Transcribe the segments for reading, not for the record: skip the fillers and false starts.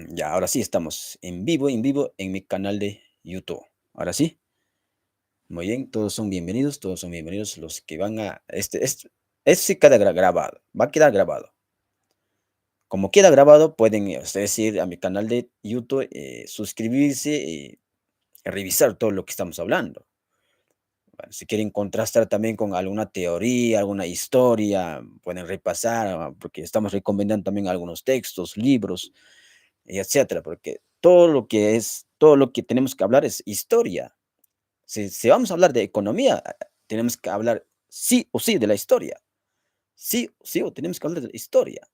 Ya, ahora sí estamos en vivo en mi canal de YouTube. Ahora sí, muy bien, todos son bienvenidos los que van a este sí queda grabado, va a quedar grabado. Como queda grabado, pueden ustedes ir a mi canal de YouTube, suscribirse y revisar todo lo que estamos hablando. Bueno, si quieren contrastar también con alguna teoría, alguna historia, pueden repasar, porque estamos recomendando también algunos textos, libros, y etcétera, porque todo lo que tenemos que hablar es historia. Si vamos a hablar de economía, tenemos que hablar sí o sí de la historia. Sí o sí o tenemos que hablar de la historia.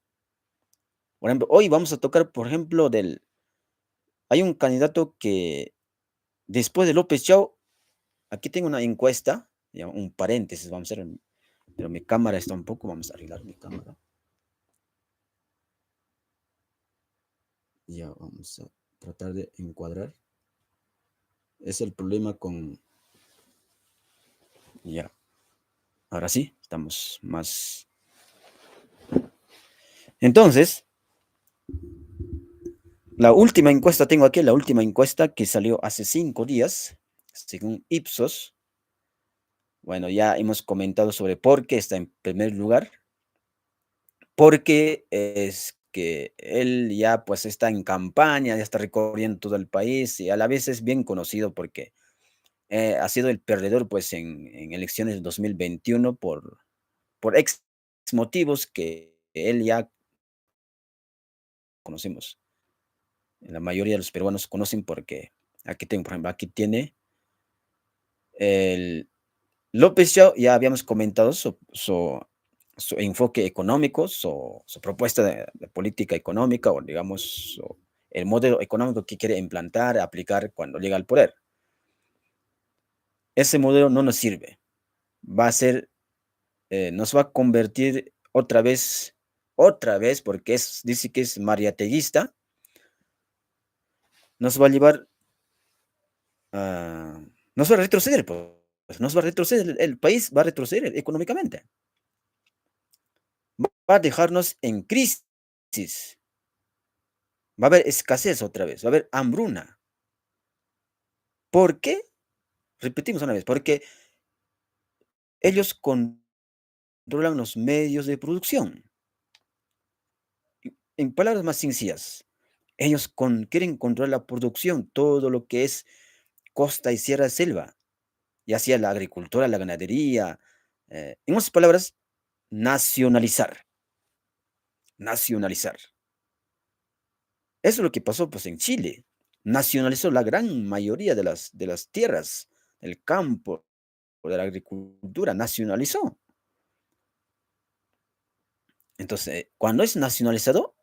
Por ejemplo, hoy vamos a tocar, por ejemplo, hay un candidato que después de López Chao, aquí tengo una encuesta, ya, un paréntesis, vamos a hacer, pero mi cámara está un poco, vamos a arreglar mi cámara. Ya vamos a tratar de encuadrar. Es el problema con, ya, ahora sí, estamos más. Entonces, la última encuesta, tengo aquí la última encuesta que salió hace 5 días, según Ipsos. Bueno, ya hemos comentado sobre por qué está en primer lugar, porque es que él ya pues está en campaña, ya está recorriendo todo el país y a la vez es bien conocido porque ha sido el perdedor pues en elecciones del 2021 por ex motivos que él ya conocemos. La mayoría de los peruanos conocen porque aquí tengo, por ejemplo, aquí tiene el López Chao, ya habíamos comentado su enfoque económico, su propuesta de política económica, o digamos, el modelo económico que quiere implantar, aplicar cuando llega al poder. Ese modelo no nos sirve. Va a ser, nos va a convertir otra vez, porque dice que es mariateguista, nos va a llevar a, nos va a retroceder, pues, nos va a retroceder, el país va a retroceder económicamente. Va a dejarnos en crisis. Va a haber escasez otra vez, va a haber hambruna. ¿Por qué? Repetimos una vez, porque ellos controlan los medios de producción. En palabras más sencillas, ellos quieren controlar la producción, todo lo que es costa y sierra selva, ya sea la agricultura, la ganadería, en otras palabras, nacionalizar, nacionalizar. Eso es lo que pasó pues en Chile. Nacionalizó la gran mayoría de las tierras, el campo, de la agricultura, nacionalizó. Entonces, cuando es nacionalizado,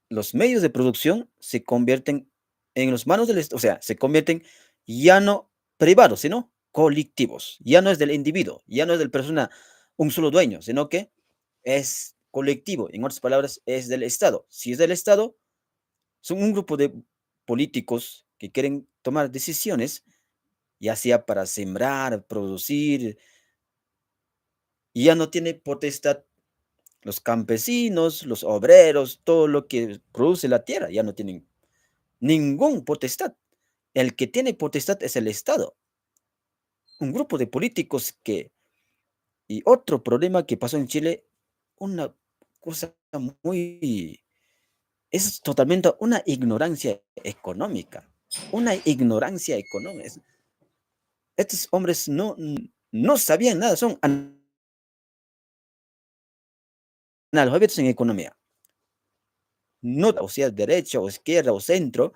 los medios de producción se convierten en las manos del Estado, o sea, se convierten ya no privados, sino colectivos. Ya no es del individuo, ya no es del persona, un solo dueño, sino que es colectivo. En otras palabras, es del Estado. Si es del Estado, son un grupo de políticos que quieren tomar decisiones, ya sea para sembrar, producir, y ya no tiene potestad los campesinos, los obreros, todo lo que produce la tierra, ya no tienen ningún potestad. El que tiene potestad es el Estado. Un grupo de políticos que, y otro problema que pasó en Chile, una cosa muy, es totalmente una ignorancia económica, una ignorancia económica. Estos hombres no sabían nada, son analfabetos en economía. No, o sea, derecha o izquierda o centro,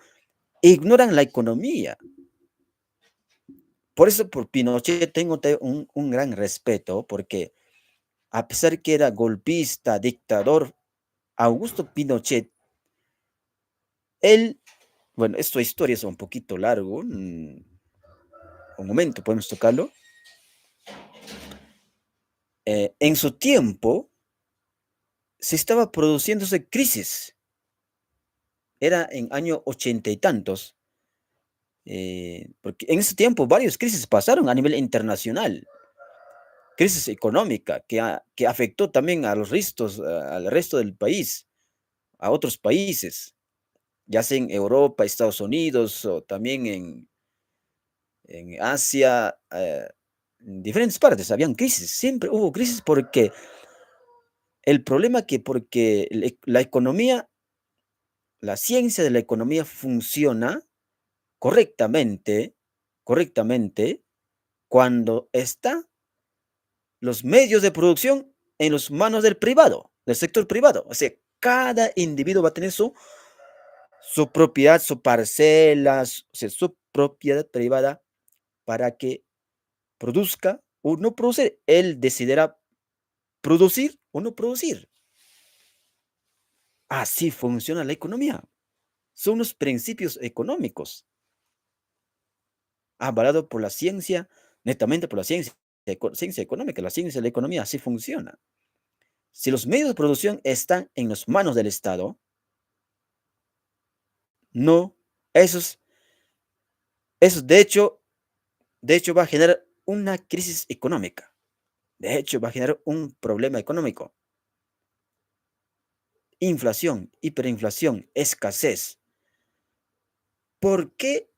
ignoran la economía. Por eso por Pinochet tengo un gran respeto, porque a pesar que era golpista, dictador, Augusto Pinochet, él, bueno, esta historia es un poquito largo, un momento, podemos tocarlo. En su tiempo se estaba produciéndose crisis, era en año 80 y tantos, porque en ese tiempo varias crisis pasaron a nivel internacional, crisis económica que afectó también a los restos, al resto del país. a otros países, ya sea en Europa, Estados Unidos o también en Asia, en diferentes partes habían crisis, siempre hubo crisis porque el problema que porque la economía, la ciencia de la economía funciona correctamente, correctamente cuando está los medios de producción en las manos del privado, del sector privado. O sea, cada individuo va a tener su propiedad, su parcela, o sea, su propiedad privada para que produzca o no producir. Él decidirá producir o no producir. Así funciona la economía. Son los principios económicos, avalados por la ciencia, netamente por la ciencia, ciencia económica, la ciencia de la economía, así funciona. Si los medios de producción están en las manos del Estado, no, esos, esos de hecho va a generar una crisis económica. De hecho, va a generar un problema económico. Inflación, hiperinflación, escasez. ¿Por qué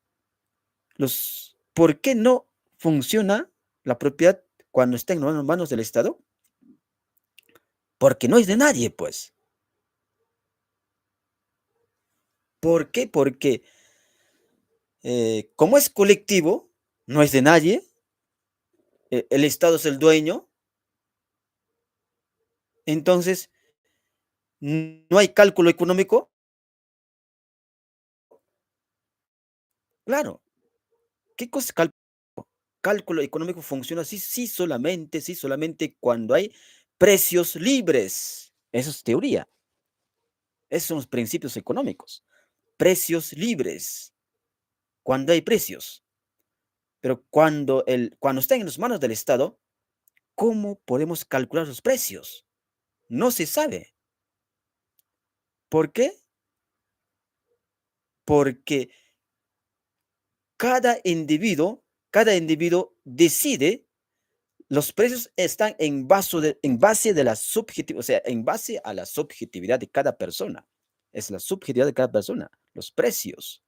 por qué no funciona la propiedad cuando está en las manos del Estado? Porque no es de nadie, pues. ¿Por qué? Porque como es colectivo, no es de nadie, el Estado es el dueño, entonces no hay cálculo económico. Claro, ¿qué cosa es cálculo? Cálculo económico funciona así, sí solamente cuando hay precios libres. Eso es teoría. Esos son los principios económicos. Precios libres. Cuando hay precios. Pero cuando está en las manos del Estado, ¿cómo podemos calcular los precios? No se sabe. ¿Por qué? Porque cada individuo decide, los precios están en base de la subjetividad, o sea, en base a la subjetividad de cada persona. Es la subjetividad de cada persona, los precios.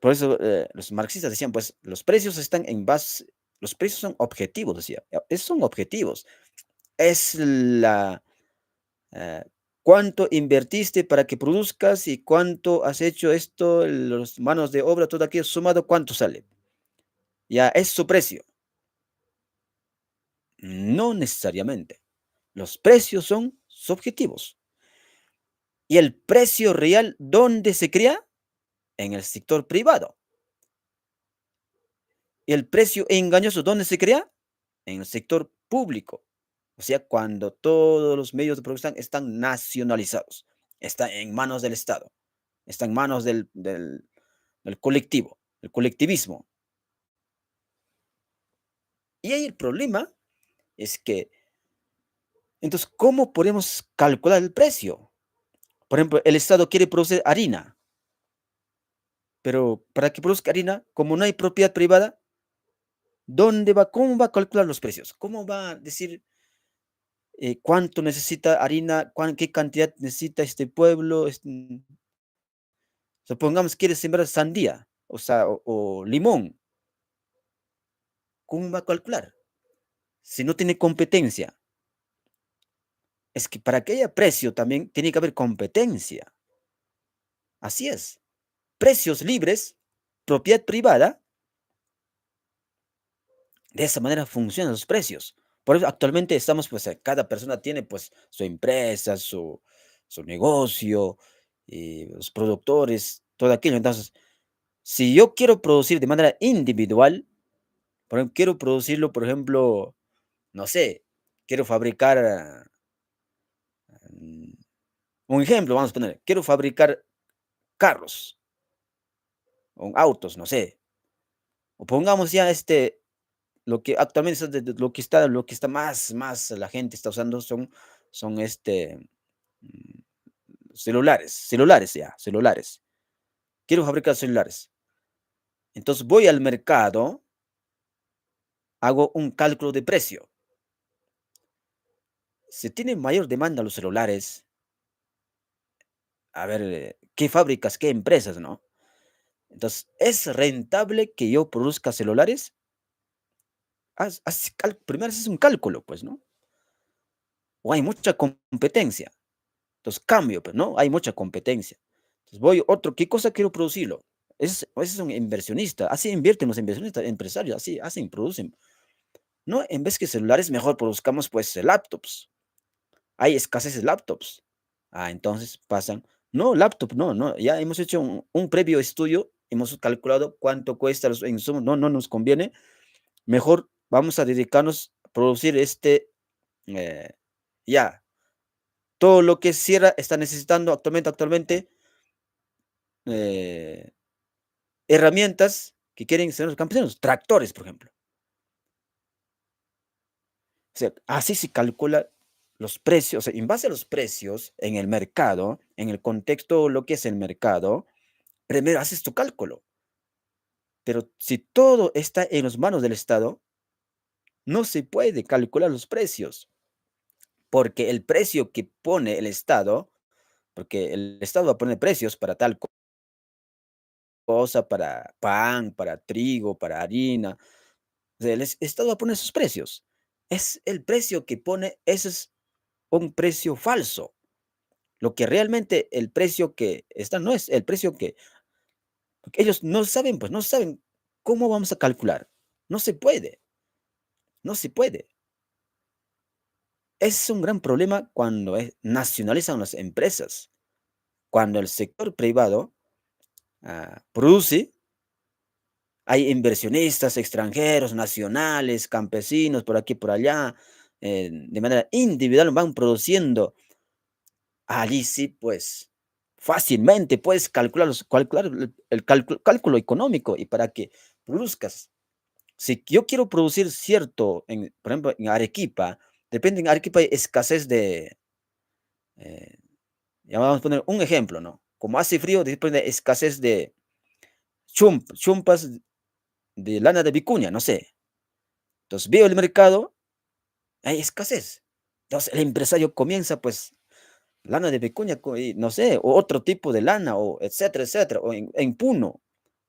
Por eso los marxistas decían, pues los precios están en base, los precios son objetivos, decía. Esos son objetivos. Es eh, cuánto invertiste para que produzcas y cuánto has hecho esto, los manos de obra, todo aquello sumado, cuánto sale. Ya es su precio. No necesariamente. Los precios son subjetivos. ¿Y el precio real dónde se crea? En el sector privado. ¿Y el precio engañoso dónde se crea? En el sector público. O sea, cuando todos los medios de producción están nacionalizados, están en manos del Estado, están en manos del colectivo, el colectivismo. Y ahí el problema es que, entonces, ¿cómo podemos calcular el precio? Por ejemplo, el Estado quiere producir harina, pero para que produzca harina, como no hay propiedad privada, cómo va a calcular los precios? ¿Cómo va a decir cuánto necesita harina, qué cantidad necesita este pueblo? Supongamos quiere sembrar sandía, o sea, o limón. ¿Cómo va a calcular? Si no tiene competencia. Es que para que haya precio también tiene que haber competencia. Así es. Precios libres, propiedad privada, de esa manera funcionan los precios. Por eso actualmente estamos, pues, cada persona tiene, pues, su empresa, su negocio, los productores, todo aquello. Entonces, si yo quiero producir de manera individual, por ejemplo, quiero producirlo, por ejemplo, no sé, quiero fabricar, mm, un ejemplo, vamos a poner, quiero fabricar carros o autos, no sé. O pongamos ya lo que actualmente lo que está más la gente está usando son mm, celulares ya, celulares. Quiero fabricar celulares. Entonces voy al mercado, hago un cálculo de precio. se tiene mayor demanda a los celulares, a ver, qué fábricas, qué empresas, ¿no? Entonces, ¿es rentable que yo produzca celulares? Primero haces un cálculo, pues, ¿no? O hay mucha competencia. Entonces, cambio, pues, ¿no? Hay mucha competencia. Entonces, ¿qué cosa quiero producirlo? Ese es un inversionista. Así invierten los inversionistas, empresarios, así hacen, producen. No, en vez que celulares, mejor produzcamos, pues, laptops. Hay escasez de laptops. Entonces pasan, no, laptop, no, no, ya hemos hecho un previo estudio, hemos calculado cuánto cuesta los insumos, no, no nos conviene, mejor vamos a dedicarnos a producir eh, ya, todo lo que Sierra está necesitando actualmente, eh, herramientas que quieren ser los campesinos, tractores, por ejemplo. O sea, así se calcula los precios, o sea, en base a los precios en el mercado, en el contexto, lo que es el mercado, primero haces tu cálculo. Pero si todo está en las manos del Estado, no se puede calcular los precios, porque el precio que pone el Estado, porque el Estado va a poner precios para tal cosa, para pan, para trigo, para harina. O sea, Estado va a poner sus precios. Es el precio que pone, ese es un precio falso. Lo que realmente el precio que está no es el precio que, porque ellos no saben, pues no saben cómo vamos a calcular. No se puede, no se puede. Es un gran problema cuando nacionalizan las empresas, cuando el sector privado produce, hay inversionistas extranjeros, nacionales, campesinos, por aquí, por allá, de manera individual van produciendo. Allí sí, pues, fácilmente puedes calcular cálculo económico y para que produzcas. Si yo quiero producir cierto, por ejemplo, en Arequipa, depende, en Arequipa hay escasez de, eh, ya vamos a poner un ejemplo, ¿no? Como hace frío, después de escasez de chumpas de lana de vicuña, no sé. Entonces veo el mercado, hay escasez. Entonces el empresario comienza, pues, lana de vicuña, y no sé, o otro tipo de lana, o etcétera, etcétera. O en Puno,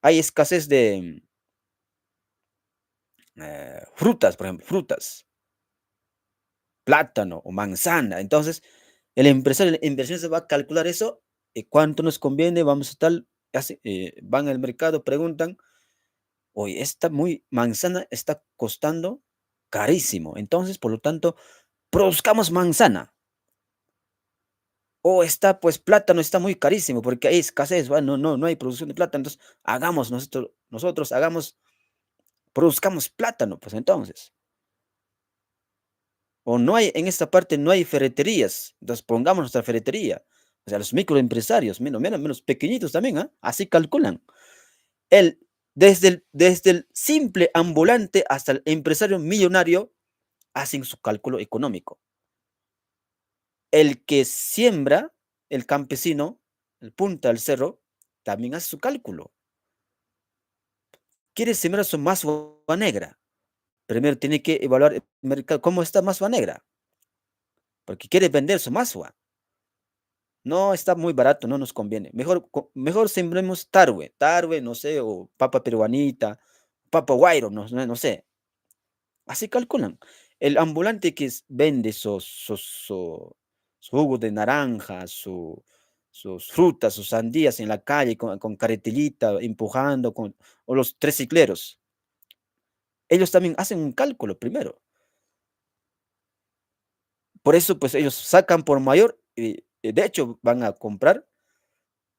hay escasez de frutas, por ejemplo, frutas, plátano o manzana. Entonces, el empresario, la inversión se va a calcular eso, cuánto nos conviene, vamos a tal, van al mercado, preguntan. Oye, esta manzana está costando carísimo. Entonces, por lo tanto, produzcamos manzana. O está, pues, plátano está muy carísimo porque hay escasez, no, no, no hay producción de plátano. Entonces, nosotros produzcamos plátano, pues entonces. O no hay, en esta parte no hay ferreterías. Entonces, pongamos nuestra ferretería. O sea, los microempresarios, menos pequeñitos también, así calculan. El, desde el simple ambulante hasta el empresario millonario hacen su cálculo económico. El que siembra, el campesino, el punta del cerro, también hace su cálculo. Quiere sembrar su mazua negra. Primero tiene que evaluar el mercado, cómo está mazua negra, porque quiere vender su mazua. No está muy barato, no nos conviene. Mejor sembremos tarwe, no sé, o papa peruanita, papa guairo, no sé. Así calculan. El ambulante que vende su jugo de naranja, sus frutas, sus sandías en la calle con carretillita empujando, o los trecicleros. Ellos también hacen un cálculo primero. Por eso, pues ellos sacan por mayor y de hecho van a comprar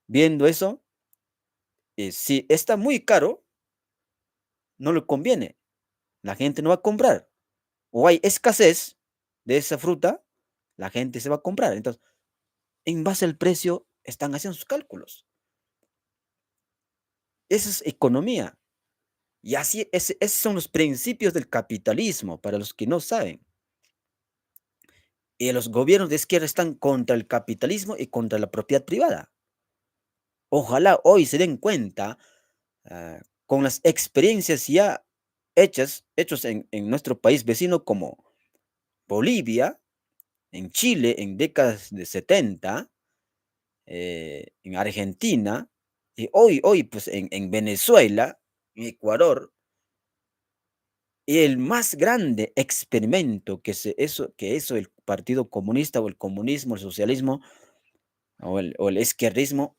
viendo eso. Si está muy caro, no le conviene. La gente no va a comprar. O hay escasez de esa fruta, la gente se va a comprar. Entonces, en base al precio están haciendo sus cálculos. Esa es economía. Y así, esos son los principios del capitalismo, para los que no saben. Y los gobiernos de izquierda están contra el capitalismo y contra la propiedad privada. Ojalá hoy se den cuenta, con las experiencias ya hechos en nuestro país vecino como Bolivia, en Chile en décadas de 70, en Argentina, y hoy pues en Venezuela, en Ecuador, y el más grande experimento que hizo el Partido Comunista o el comunismo, el socialismo o el izquierdismo,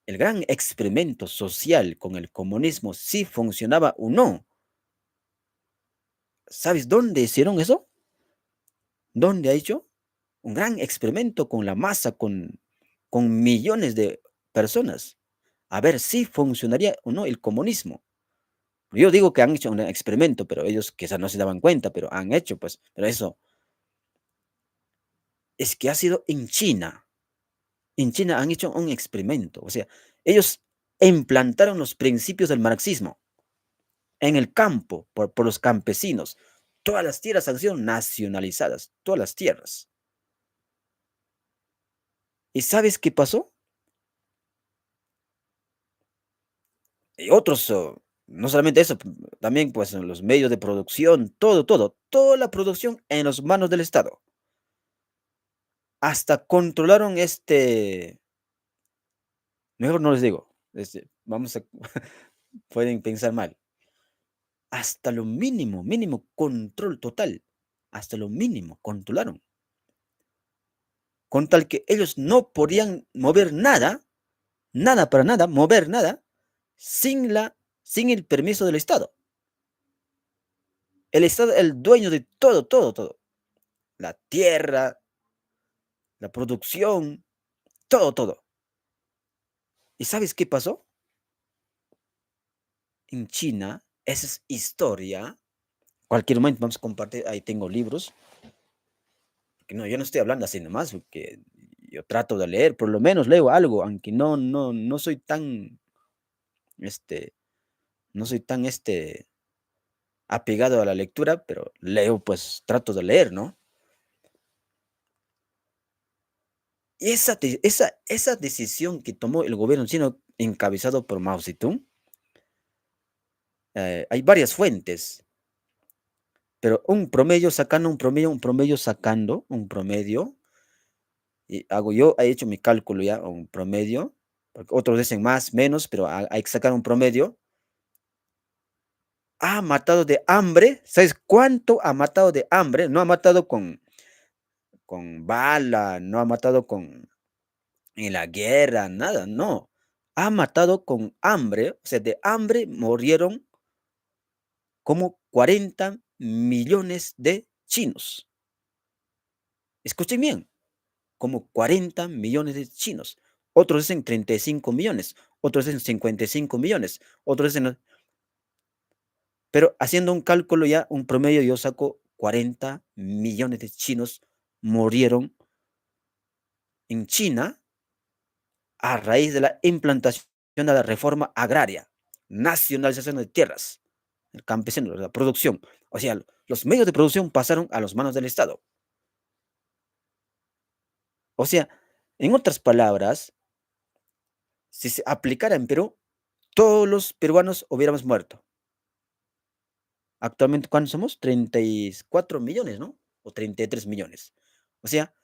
el gran experimento social con el comunismo, si funcionaba o no. ¿Sabes dónde hicieron eso? ¿Dónde ha hecho? Un gran experimento con la masa, con millones de personas, a ver si funcionaría o no el comunismo. Yo digo que han hecho un experimento, pero ellos quizás no se daban cuenta, pero han hecho, pues, pero eso es que ha sido en China. En China han hecho un experimento, o sea, ellos implantaron los principios del marxismo en el campo, por los campesinos. Todas las tierras han sido nacionalizadas, todas las tierras. ¿Y sabes qué pasó? Y otros, no solamente eso, también pues en los medios de producción, toda la producción en las manos del Estado. Hasta controlaron mejor no les digo, vamos a, pueden pensar mal. Hasta lo mínimo, mínimo control total. Hasta lo mínimo controlaron. Con tal que ellos no podían mover nada, nada para nada, mover nada, sin el permiso del Estado. El Estado, el dueño de todo. La tierra, la producción, todo. ¿Y sabes qué pasó? En China, esa es historia. Cualquier momento vamos a compartir, ahí tengo libros. Que no, yo no estoy hablando así nomás, porque yo trato de leer, por lo menos leo algo, aunque no soy tan, este, no soy tan, apegado a la lectura, pero leo, pues trato de leer, ¿no? Y esa decisión que tomó el gobierno chino encabezado por Mao Zedong, hay varias fuentes, pero un promedio, y he hecho mi cálculo ya, un promedio, porque otros dicen más, menos, pero hay que sacar un promedio. Ha matado de hambre, ¿sabes cuánto ha matado de hambre? No ha matado con bala, no ha matado en la guerra, nada, no. Ha matado con hambre, o sea, de hambre murieron como 40 millones de chinos. Escuchen bien, como 40 millones de chinos. Otros dicen 35 millones, otros dicen 55 millones, otros dicen, pero haciendo un cálculo ya, un promedio, yo saco 40 millones de chinos murieron en China a raíz de la implantación de la reforma agraria, nacionalización de tierras, el campesino, la producción. O sea, los medios de producción pasaron a las manos del Estado. O sea, en otras palabras, si se aplicara en Perú, todos los peruanos hubiéramos muerto. Actualmente, ¿cuántos somos? 34 millones, ¿no? O 33 millones. O sea,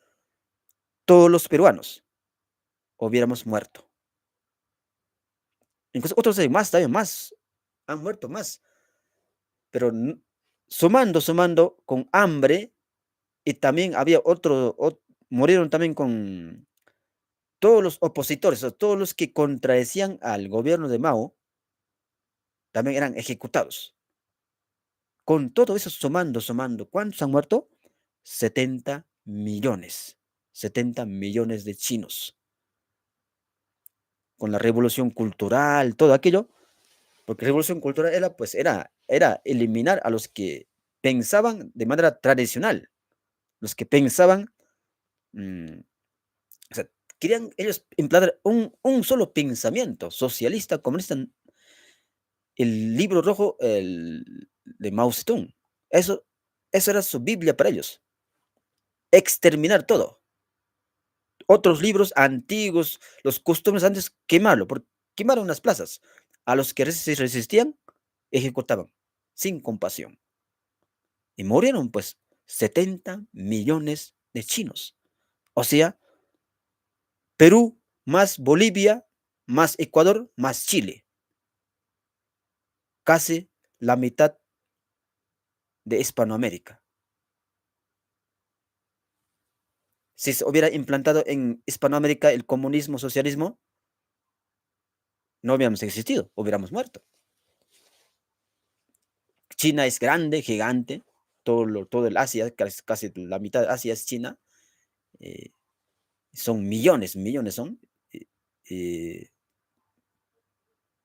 todos los peruanos hubiéramos muerto. Incluso otros hay más, también más, han muerto más. Pero sumando con hambre, y también había murieron también con todos los opositores, o todos los que contradecían al gobierno de Mao, también eran ejecutados. Con todo eso sumando, ¿cuántos han muerto? 70 millones. 70 millones de chinos. Con la revolución cultural, todo aquello, porque revolución cultural era, pues, era eliminar a los que pensaban de manera tradicional, los que pensaban, mm, o sea, querían ellos implantar un solo pensamiento socialista, comunista, el libro rojo de Mao Zedong. Eso, eso era su Biblia para ellos, exterminar todo. Otros libros antiguos, los costumbres antes, quemaron las plazas. A los que se resistían, ejecutaban, sin compasión. Y murieron, pues, 70 millones de chinos. O sea, Perú más Bolivia, más Ecuador, más Chile. Casi la mitad de Hispanoamérica. Si se hubiera implantado en Hispanoamérica el comunismo, socialismo, no hubiéramos existido, hubiéramos muerto. China es grande, gigante, todo el Asia, casi la mitad de Asia es China, eh, son millones, millones son. eh, eh,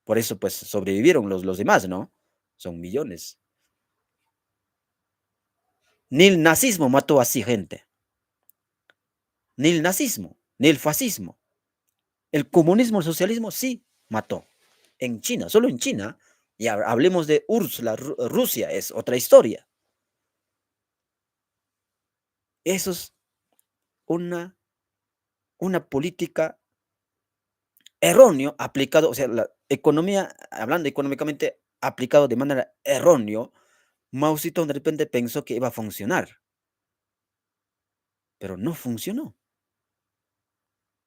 por eso, pues, sobrevivieron los demás, ¿no? Son millones. Ni el nazismo mató así gente, ni el nazismo, ni el fascismo. El comunismo, el socialismo sí mató. En China, solo en China, y hablemos de Úrsula, Rusia, es otra historia. Eso es una, una política errónea aplicado, o sea, la economía, hablando económicamente, aplicado de manera errónea, Mao Zedong de repente pensó que iba a funcionar, pero no funcionó.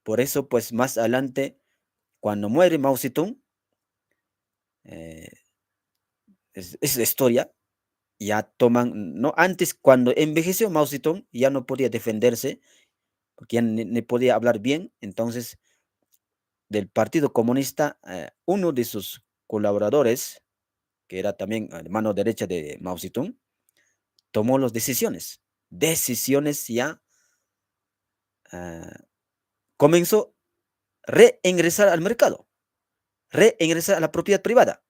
Por eso, pues más adelante, cuando muere Mao Zedong, eh, es historia, ya toman, no, antes cuando envejeció Mao Zedong ya no podía defenderse, porque ya ni podía hablar bien, entonces del Partido Comunista, uno de sus colaboradores, que era también mano derecha de Mao Zedong, tomó las decisiones ya, ah, comenzó a reingresar al mercado, reingresar a la propiedad privada.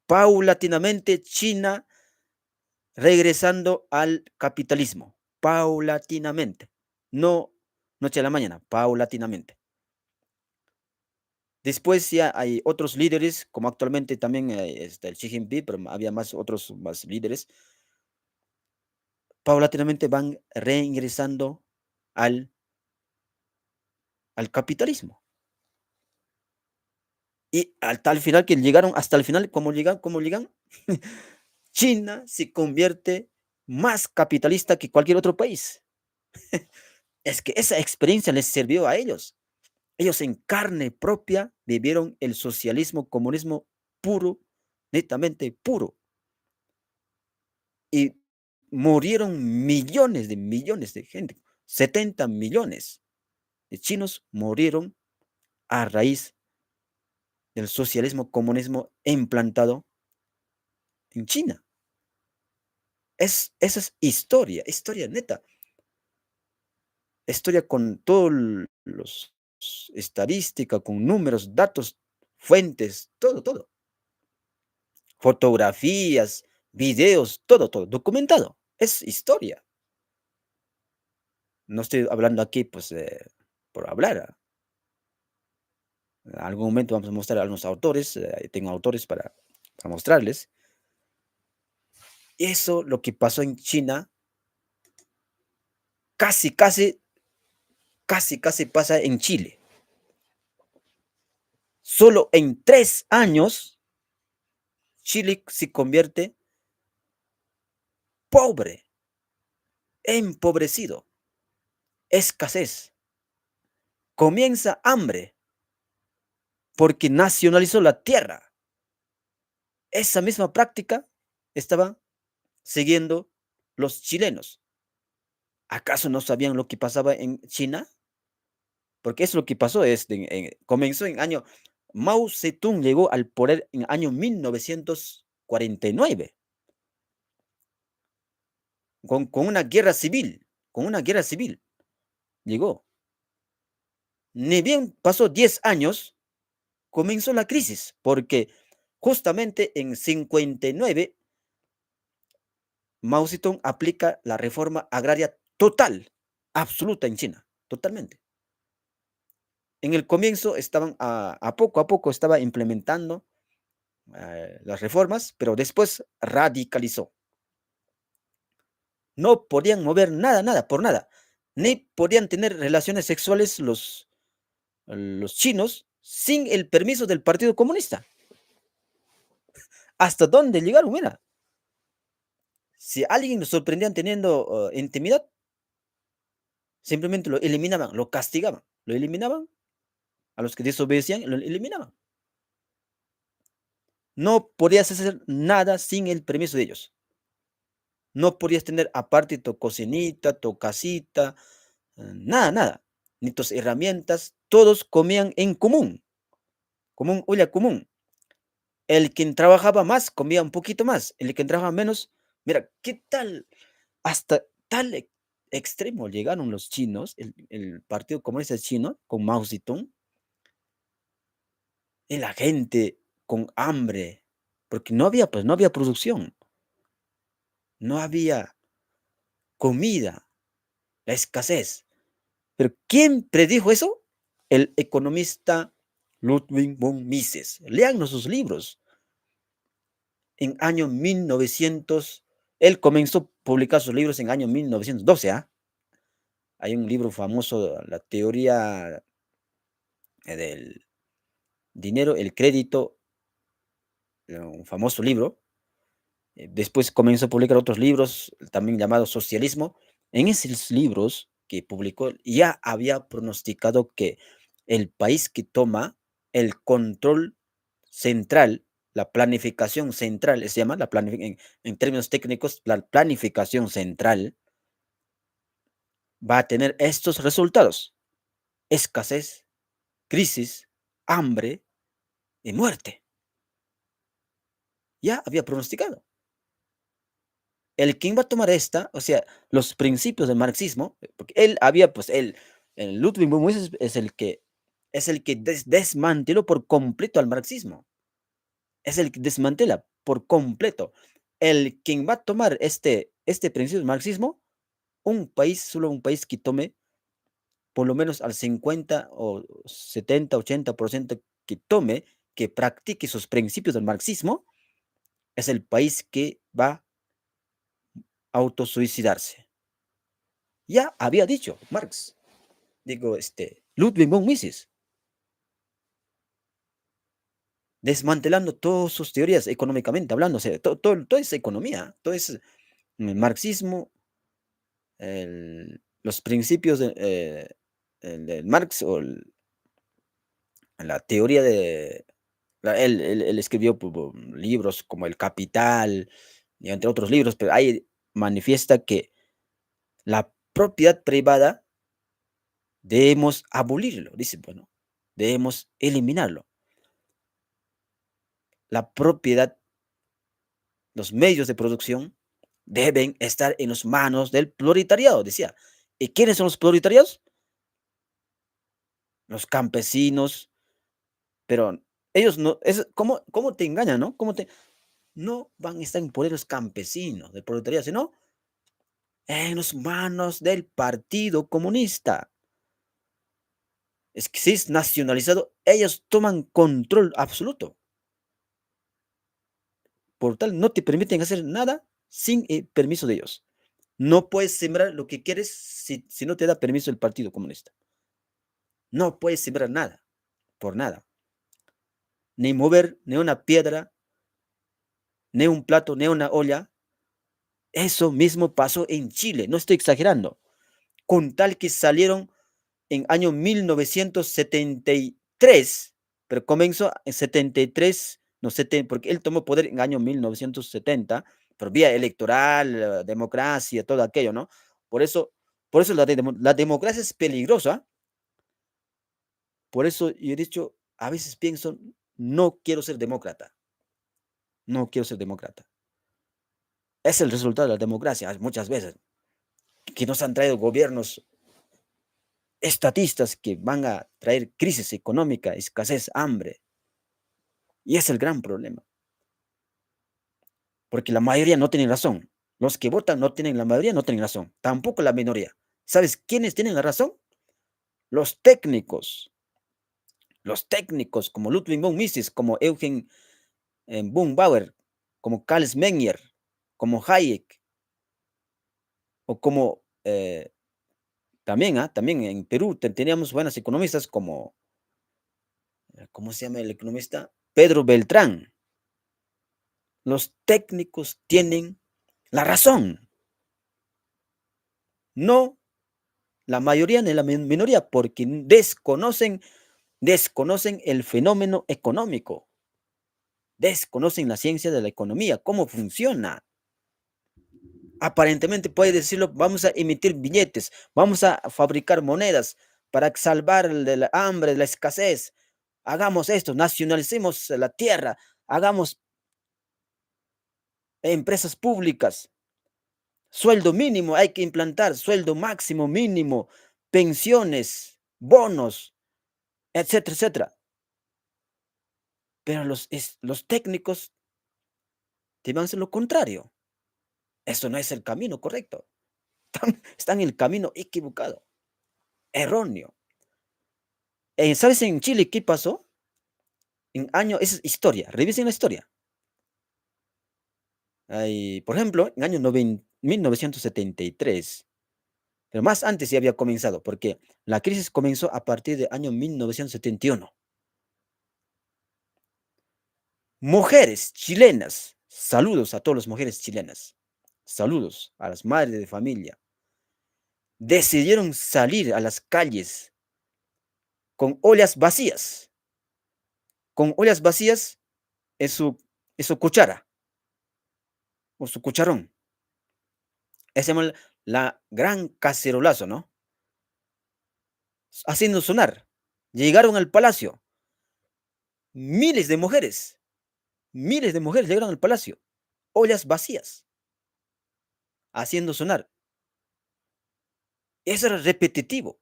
Paulatinamente China regresando al capitalismo, paulatinamente, no noche a la mañana, paulatinamente. Después ya hay otros líderes, como actualmente también está el Xi Jinping, pero había más otros más líderes, paulatinamente van reingresando al, al capitalismo. Y hasta el final que llegaron, hasta el final, ¿cómo llegan? China se convierte más capitalista que cualquier otro país. Es que esa experiencia les sirvió a ellos. Ellos en carne propia vivieron el socialismo, comunismo puro, netamente puro. Y murieron millones de gente. 70 millones de chinos murieron a raíz del socialismo, comunismo implantado en China. Esa es historia, historia neta. Historia con todos los estadística, con números, datos, fuentes, todo. Fotografías, videos, todo, documentado. Es historia. No estoy hablando aquí, pues, por hablar. En algún momento vamos a mostrar a algunos autores, tengo autores para mostrarles. Eso, lo que pasó en China, casi, casi, casi pasa en Chile. Solo en 3 años, Chile se convierte pobre, empobrecido, escasez, comienza hambre, porque nacionalizó la tierra. Esa misma práctica estaban siguiendo los chilenos. ¿Acaso no sabían lo que pasaba en China? Porque es lo que pasó, comenzó en año, Mao Zedong llegó al poder en año 1949, con una guerra civil, llegó. Ni bien pasó 10 años, comenzó la crisis, porque justamente en 59 Mao Zedong aplica la reforma agraria total, absoluta en China, totalmente. En el comienzo estaban a poco estaba implementando las reformas, pero después radicalizó. No podían mover nada, por nada. Ni podían tener relaciones sexuales los chinos sin el permiso del Partido Comunista. ¿Hasta dónde llegaron? Mira, si alguien nos sorprendían teniendo intimidad, simplemente lo eliminaban, lo castigaban, lo eliminaban, a los que desobedecían, lo eliminaban. No podías hacer nada sin el permiso de ellos. No podías tener aparte tu cocinita, tu casita, nada, nada, ni tus herramientas, todos comían en común, olla común. El quien trabajaba más comía un poquito más, el que trabajaba menos, mira, ¿qué tal? Hasta tal extremo llegaron los chinos, el Partido Comunista Chino con Mao Zedong, y la gente con hambre, porque no había, pues no había producción, no había comida, la escasez. Pero ¿quién predijo eso? El economista Ludwig von Mises. Lean sus libros. En año 1900, él comenzó a publicar sus libros en año 1912. ¿Ah? Hay un libro famoso, La teoría del dinero, el crédito, un famoso libro. Después comenzó a publicar otros libros, también llamados Socialismo. En esos libros que publicó, ya había pronosticado que el país que toma el control central, la planificación central, se llama en términos técnicos, la planificación central, va a tener estos resultados: escasez, crisis, hambre y muerte. Ya había pronosticado. El quien va a tomar esta, o sea, los principios del marxismo, porque él había, pues, el Ludwig von Mises es el que desmanteló por completo al marxismo, es el que desmantela por completo. El quien va a tomar este principio del marxismo, solo un país que tome por lo menos al 50 o 70, 80% que tome, que practique sus principios del marxismo, es el país que va a autosuicidarse. Ya había dicho Marx, digo, Ludwig von Mises, desmantelando todas sus teorías económicamente hablando, o sea, todo es economía, todo es marxismo, los principios de Marx o la teoría de... Él escribió libros como El Capital y entre otros libros, pero ahí manifiesta que la propiedad privada debemos abolirlo, dice, bueno, debemos eliminarlo. La propiedad, los medios de producción deben estar en las manos del proletariado, decía. ¿Y quiénes son los proletariados? Los campesinos, pero ellos no, ¿cómo te engañan, no? No van a estar en poder los campesinos del proletariado, sino en las manos del Partido Comunista. Es que si es nacionalizado, ellos toman control absoluto. Por tal, no te permiten hacer nada sin el permiso de ellos. No puedes sembrar lo que quieres si no te da permiso el Partido Comunista. No puedes sembrar nada, por nada. Ni mover ni una piedra, ni un plato, ni una olla. Eso mismo pasó en Chile, no estoy exagerando. Con tal que salieron en año 1973, pero comenzó en 73, no sé, porque él tomó poder en año 1970, por vía electoral, democracia, todo aquello, ¿no? Por eso, por eso la democracia es peligrosa. Por eso yo he dicho, a veces pienso, no quiero ser demócrata, no quiero ser demócrata. Es el resultado de la democracia muchas veces, que nos han traído gobiernos estatistas que van a traer crisis económica, escasez, hambre. Y es el gran problema, porque la mayoría no tienen razón. Los que votan no tienen, la mayoría no tienen razón, tampoco la minoría. ¿Sabes quiénes tienen la razón? Los técnicos como Ludwig von Mises, como Eugen Bauer, como Carl Menger, como Hayek, o como también en Perú teníamos buenos economistas como, ¿cómo se llama el economista? Pedro Beltrán. Los técnicos tienen la razón, no La mayoría de la minoría, porque desconocen el fenómeno económico, desconocen la ciencia de la economía, cómo funciona. Aparentemente puede decirlo, vamos a emitir billetes, vamos a fabricar monedas para salvar de la hambre, de la escasez. Hagamos esto, nacionalicemos la tierra, hagamos empresas públicas, sueldo mínimo hay que implantar, sueldo máximo mínimo, pensiones, bonos, etcétera, etcétera. Pero los técnicos te van a hacer lo contrario. Eso no es el camino correcto. Están en el camino equivocado, erróneo. ¿Sabes en Chile qué pasó? Esa es historia, revisen la historia. Por ejemplo, en año 1973, pero más antes ya había comenzado, porque la crisis comenzó a partir del año 1971. Mujeres chilenas, saludos a todas las mujeres chilenas, saludos a las madres de familia, decidieron salir a las calles con ollas vacías, con ollas vacías en su cuchara o su cucharón. Ese se llama la gran cacerolazo, ¿no? Haciendo sonar. Llegaron al palacio. Miles de mujeres, miles de mujeres llegaron al palacio. Ollas vacías, haciendo sonar. Eso era repetitivo.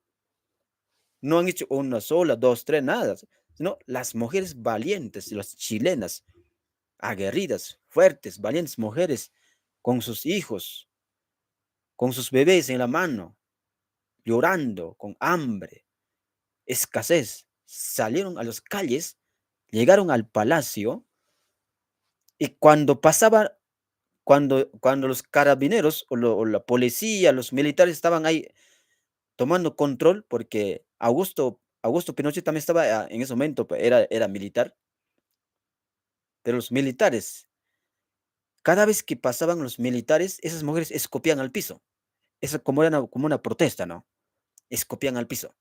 No han hecho una sola, dos, tres, nada. Sino las mujeres valientes, las chilenas, aguerridas, fuertes, valientes mujeres, con sus hijos, con sus bebés en la mano, llorando, con hambre, escasez, salieron a las calles, llegaron al palacio y cuando los carabineros o la policía, los militares estaban ahí tomando control, porque Augusto Pinochet también estaba en ese momento, pues, era militar, pero los militares, cada vez que pasaban los militares, esas mujeres escupían al piso. Eso como una protesta, ¿no? Escupían al piso.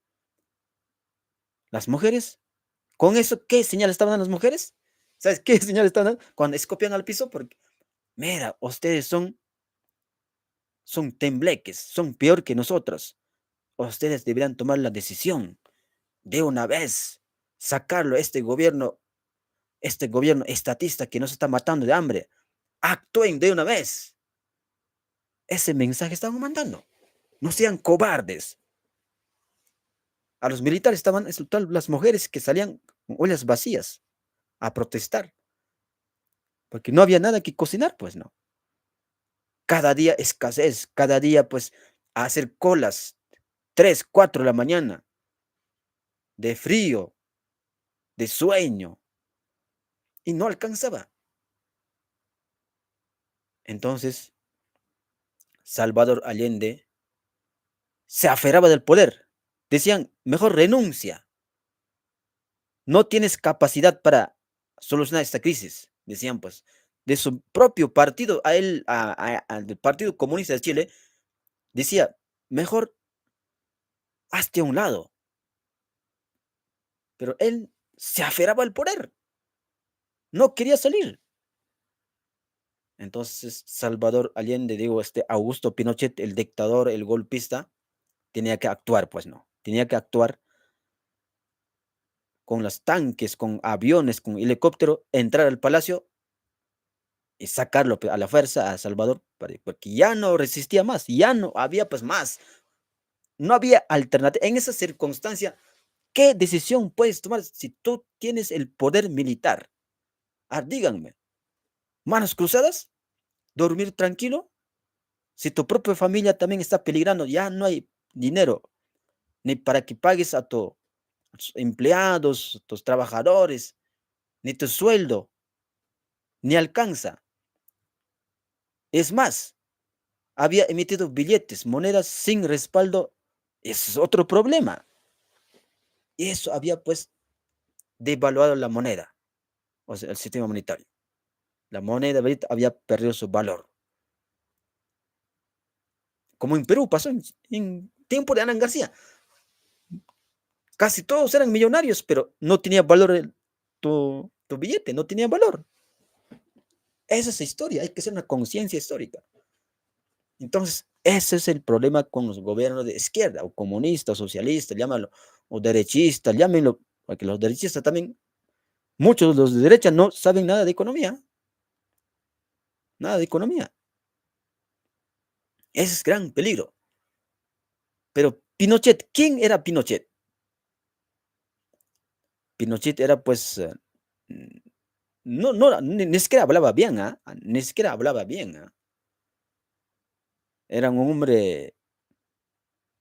Las mujeres, con eso, ¿qué señal estaban dando las mujeres? ¿Sabes qué señal estaban dando? Cuando escupían al piso, porque, mira, ustedes son tembleques, son peor que nosotros. Ustedes deberían tomar la decisión de una vez, sacarlo este gobierno estatista que nos está matando de hambre. Actúen de una vez. Ese mensaje estaban mandando. No sean cobardes. A los militares estaban insultando las mujeres que salían con ollas vacías a protestar, porque no había nada que cocinar, pues no. Cada día escasez, cada día pues a hacer colas, 3, 4 de la mañana, de frío, de sueño, y no alcanzaba. Entonces, Salvador Allende se aferraba del poder. Decían, mejor renuncia. No tienes capacidad para solucionar esta crisis. Decían, pues, de su propio partido, a él, al del Partido Comunista de Chile, decía, mejor hazte a un lado. Pero él se aferraba al poder. No quería salir. Entonces, Salvador Allende, digo, Augusto Pinochet, el dictador, el golpista, tenía que actuar, pues no. Tenía que actuar con los tanques, con aviones, con helicóptero, entrar al palacio y sacarlo a la fuerza a Salvador, porque ya no resistía más, ya no había pues más, no había alternativa. En esa circunstancia, ¿qué decisión puedes tomar si tú tienes el poder militar? Díganme, manos cruzadas, dormir tranquilo, si tu propia familia también está peligrando, ya no hay dinero ni para que pagues a tus empleados, tus trabajadores, ni tu sueldo, ni alcanza. Es más, había emitido billetes, monedas sin respaldo. Ese es otro problema. Y eso había pues devaluado la moneda, o sea, el sistema monetario. La moneda había perdido su valor. Como en Perú pasó tiempo de Alan García, casi todos eran millonarios, pero no tenía valor tu billete, no tenía valor. Esa es la historia, hay que hacer una conciencia histórica. Entonces, ese es el problema con los gobiernos de izquierda, o comunistas, socialistas, llámalo, o derechistas, llámenlo, porque los derechistas también, muchos de los de derecha no saben nada de economía, nada de economía. Ese es gran peligro. Pero Pinochet, ¿quién era Pinochet? Pinochet era pues, no, ni siquiera hablaba bien, ¿ah? Ni siquiera hablaba bien, ¿ah? Era un hombre,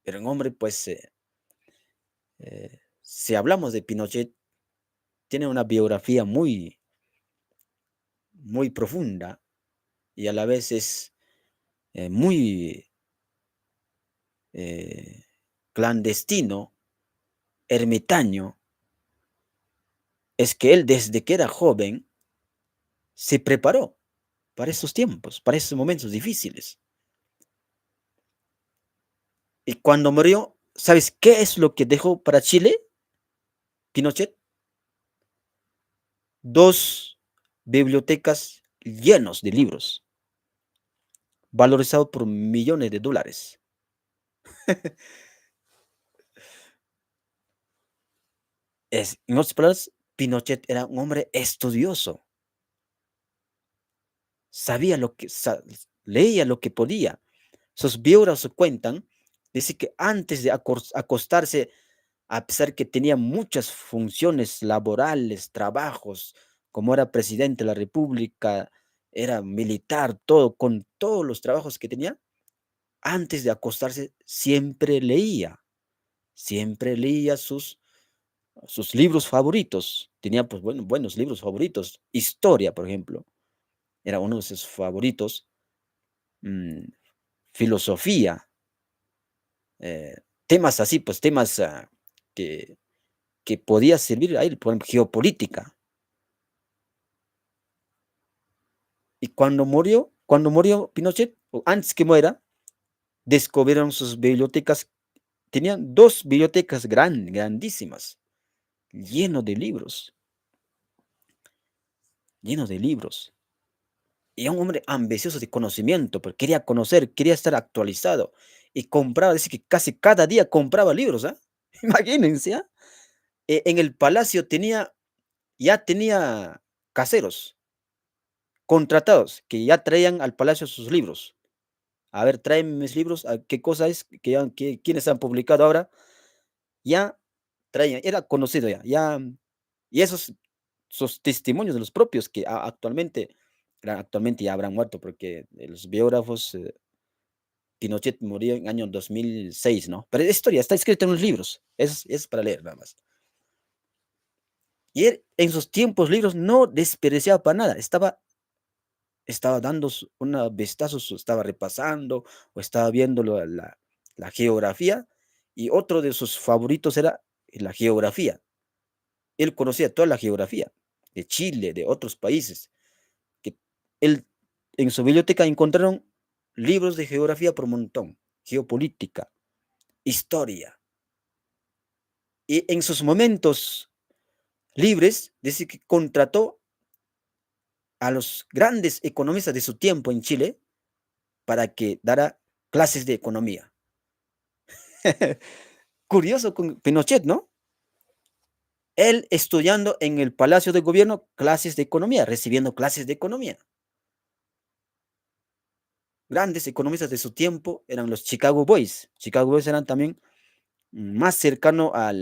era un hombre pues, si hablamos de Pinochet, tiene una biografía muy, muy profunda y a la vez es muy eh, clandestino, ermitaño. Es que él desde que era joven se preparó para esos tiempos, para esos momentos difíciles. Y cuando murió, ¿sabes qué es lo que dejó para Chile, Pinochet? Dos bibliotecas llenos de libros, valorizados por millones de dólares. En otras palabras, Pinochet era un hombre estudioso, sabía lo que, leía lo que podía. Sus biógrafos cuentan, dice que antes de acostarse, a pesar que tenía muchas funciones laborales, trabajos, como era presidente de la República, era militar, todo, con todos los trabajos que tenía, antes de acostarse siempre leía sus libros favoritos. Tenía pues buenos libros favoritos. Historia, por ejemplo, era uno de sus favoritos. mm, Filosofía, eh, temas así, pues temas que, que podía servir a él, por ejemplo, geopolítica. Y cuando murió Pinochet, o antes que muera, descubrieron sus bibliotecas. Tenían dos bibliotecas grandísimas, lleno de libros, lleno de libros. Y era un hombre ambicioso de conocimiento, porque quería conocer, quería estar actualizado. Y compraba, dice que casi cada día compraba libros, ¿ah? Imagínense, ¿ah? En el palacio ya tenía caseros contratados que ya traían al palacio sus libros. A ver, tráeme mis libros, qué cosa es, quiénes han publicado ahora. Ya traían, era conocido y esos sus testimonios de los propios que actualmente ya habrán muerto, porque los biógrafos, Pinochet murió en año 2006, ¿no? Pero la historia está escrita en los libros, es para leer nada más. Y él en sus tiempos libros no desperdiciaba para nada, estaba dando una vistazo, estaba repasando o estaba viendo la geografía, y otro de sus favoritos era la geografía. Él conocía toda la geografía de Chile, de otros países, que él en su biblioteca encontraron libros de geografía por montón, geopolítica, historia. Y en sus momentos libres, dice que contrató a los grandes economistas de su tiempo en Chile para que dara clases de economía. Curioso con Pinochet, ¿no? Él estudiando en el Palacio de Gobierno clases de economía, recibiendo clases de economía. Grandes economistas de su tiempo eran los Chicago Boys. Chicago Boys eran también más cercano a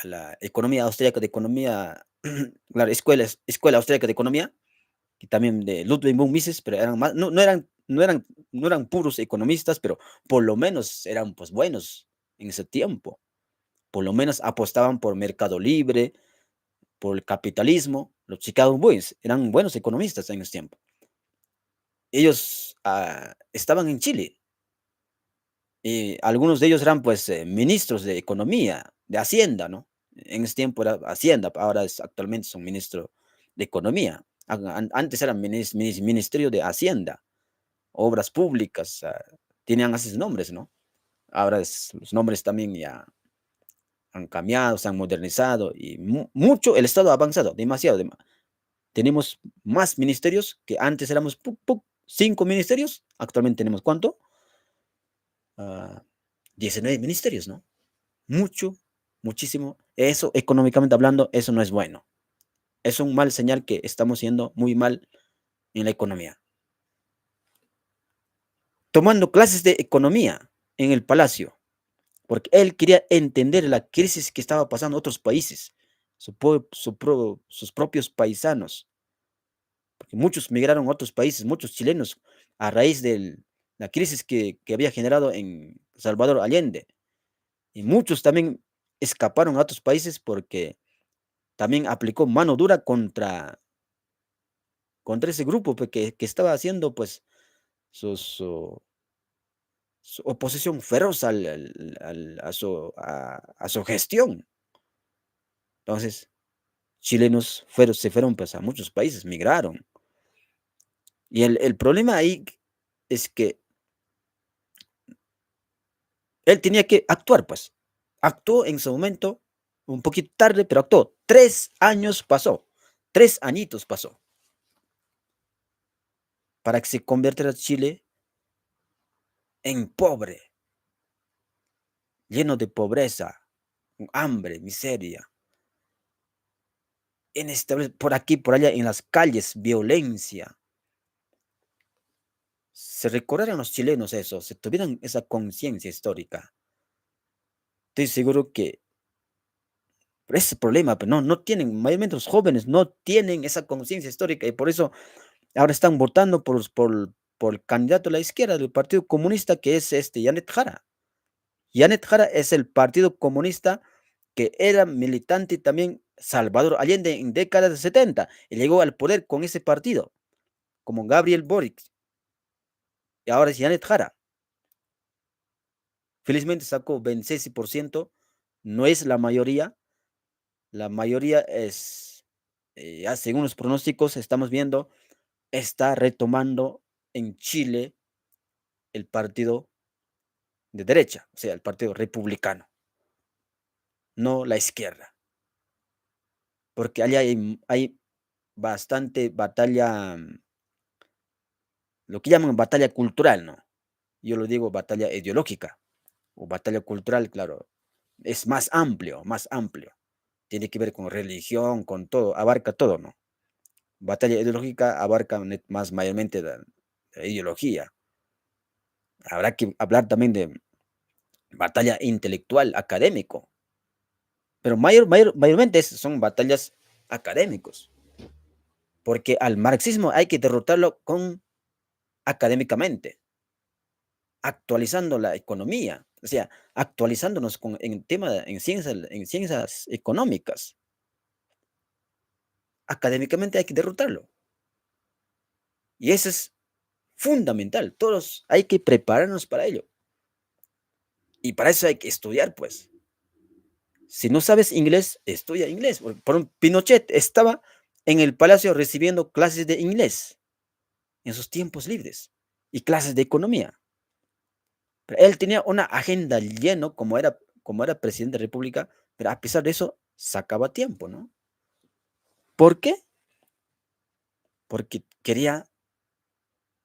la economía austríaca de economía, la escuela austríaca de economía, y también de Ludwig von Mises, pero eran más, no eran puros economistas, pero por lo menos eran pues buenos en ese tiempo. Por lo menos apostaban por mercado libre, por el capitalismo. Los Chicago Boys eran buenos economistas en ese tiempo. Ellos estaban en Chile y algunos de ellos eran pues ministros de economía, de Hacienda, ¿no? En ese tiempo era Hacienda, ahora actualmente son ministros de Economía. Antes eran ministerio de Hacienda, obras públicas. tenían esos nombres, ¿no? Ahora los nombres también ya han cambiado, se han modernizado y mucho el Estado ha avanzado, demasiado. Tenemos más ministerios que antes éramos 5 ministerios, actualmente tenemos ¿cuánto? Ah, 19 ministerios, ¿no? Mucho, muchísimo. Eso, económicamente hablando, eso no es bueno. Es un mal señal que estamos yendo muy mal en la economía. Tomando clases de economía en el palacio, porque él quería entender la crisis que estaba pasando en otros países, sus propios paisanos, porque muchos migraron a otros países, muchos chilenos, a raíz de la crisis que había generado en Salvador Allende. Y muchos también escaparon a otros países porque también aplicó mano dura contra ese grupo pues, que estaba haciendo pues su oposición feroz a su gestión. Entonces, chilenos se fueron pues, a muchos países, migraron. Y el problema ahí es que él tenía que actuar, pues. Actuó en su momento, un poquito tarde, pero actuó. 3 años pasó, 3 añitos pasó, para que se convirtiera Chile en pobre, lleno de pobreza, hambre, miseria, inestable, por aquí, por allá, en las calles, violencia. Se recordaran los chilenos eso, se tuvieran esa conciencia histórica. Estoy seguro que por ese problema, pero no tienen, mayormente los jóvenes no tienen esa conciencia histórica y por eso ahora están votando por el candidato de la izquierda del Partido Comunista, que es Yanet Jara. Yanet Jara es el Partido Comunista que era militante también Salvador Allende en décadas de 70 y llegó al poder con ese partido, como Gabriel Boric, y ahora es Yanet Jara. Felizmente sacó 26%, no es la mayoría es, ya según los pronósticos, estamos viendo, está retomando en Chile el partido de derecha, o sea, el partido republicano, no la izquierda, porque allá hay bastante batalla, lo que llaman batalla cultural, ¿no? Yo lo digo batalla ideológica o batalla cultural, claro, es más amplio, más amplio. Tiene que ver con religión, con todo, abarca todo, ¿no? Batalla ideológica abarca más mayormente la ideología. Habrá que hablar también de batalla intelectual, académico, pero mayormente son batallas académicos, porque al marxismo hay que derrotarlo académicamente, actualizando la economía, o sea, actualizándonos en ciencias económicas. Académicamente hay que derrotarlo. Y eso es fundamental. Todos hay que prepararnos para ello. Y para eso hay que estudiar, pues. Si no sabes inglés, estudia inglés. Pinochet estaba en el palacio recibiendo clases de inglés en sus tiempos libres y clases de economía. Pero él tenía una agenda lleno como era presidente de la República, pero a pesar de eso sacaba tiempo, ¿no? ¿Por qué? Porque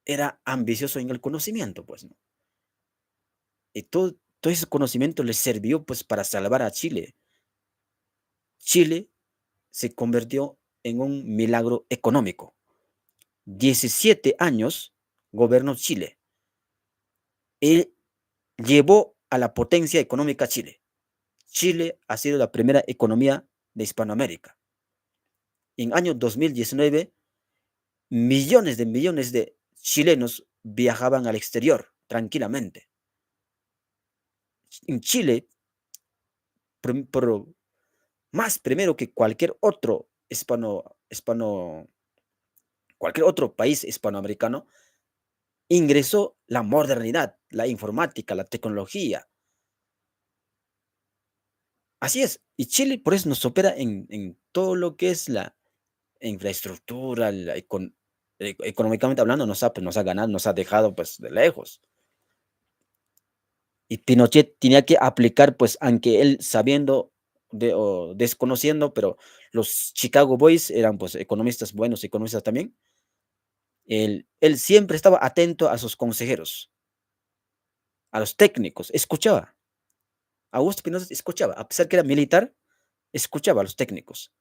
era ambicioso en el conocimiento, pues, ¿no? Y todo ese conocimiento le sirvió, pues, para salvar a Chile. Chile se convirtió en un milagro económico. 17 años gobernó Chile. Él llevó a la potencia económica a Chile. Chile ha sido la primera economía de Hispanoamérica. En año 2019, millones de chilenos viajaban al exterior tranquilamente. En Chile, más primero que cualquier otro país hispanoamericano, ingresó la modernidad, la informática, la tecnología. Así es, y Chile por eso nos supera en todo lo que es la infraestructura, económicamente hablando, nos ha ganado, nos ha dejado pues de lejos. Y Pinochet tenía que aplicar, pues, aunque él sabiendo o desconociendo, pero los Chicago Boys eran, pues, economistas, buenos economistas también. Él siempre estaba atento a sus consejeros, a los técnicos, escuchaba. Augusto Pinochet escuchaba, a pesar que era militar, escuchaba a los técnicos.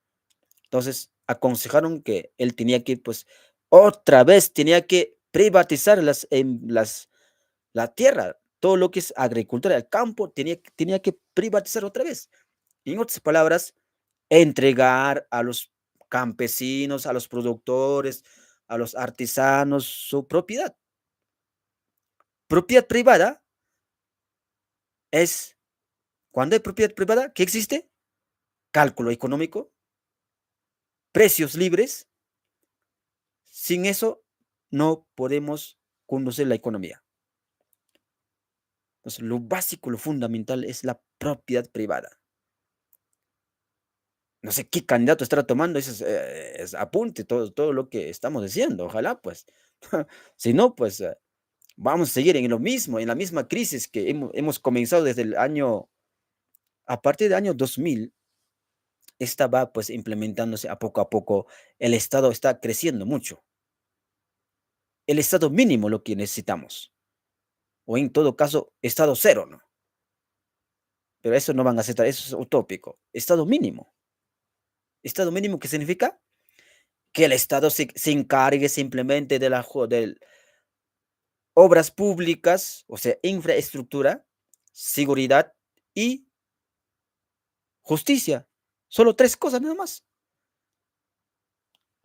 Entonces, aconsejaron que él tenía que, pues, otra vez tenía que privatizar la tierra, todo lo que es agricultura, el campo, tenía que privatizar otra vez. En otras palabras, entregar a los campesinos, a los productores, a los artesanos su propiedad. Propiedad privada es, cuando hay propiedad privada, ¿qué existe? Cálculo económico, precios libres. Sin eso, no podemos conducir la economía. Entonces, lo básico, lo fundamental es la propiedad privada. No sé qué candidato estará tomando esos apunte, todo lo que estamos diciendo. Ojalá, pues. Si no, pues vamos a seguir en lo mismo, en la misma crisis que hemos comenzado desde el año, a partir del año 2000, esta va pues implementándose a poco. El Estado está creciendo mucho. El Estado mínimo lo que necesitamos. O en todo caso, Estado cero, ¿no? Pero eso no van a aceptar, eso es utópico. Estado mínimo. Estado mínimo, ¿qué significa? Que el Estado se encargue simplemente de obras públicas, o sea, infraestructura, seguridad y justicia. Solo tres cosas nada más.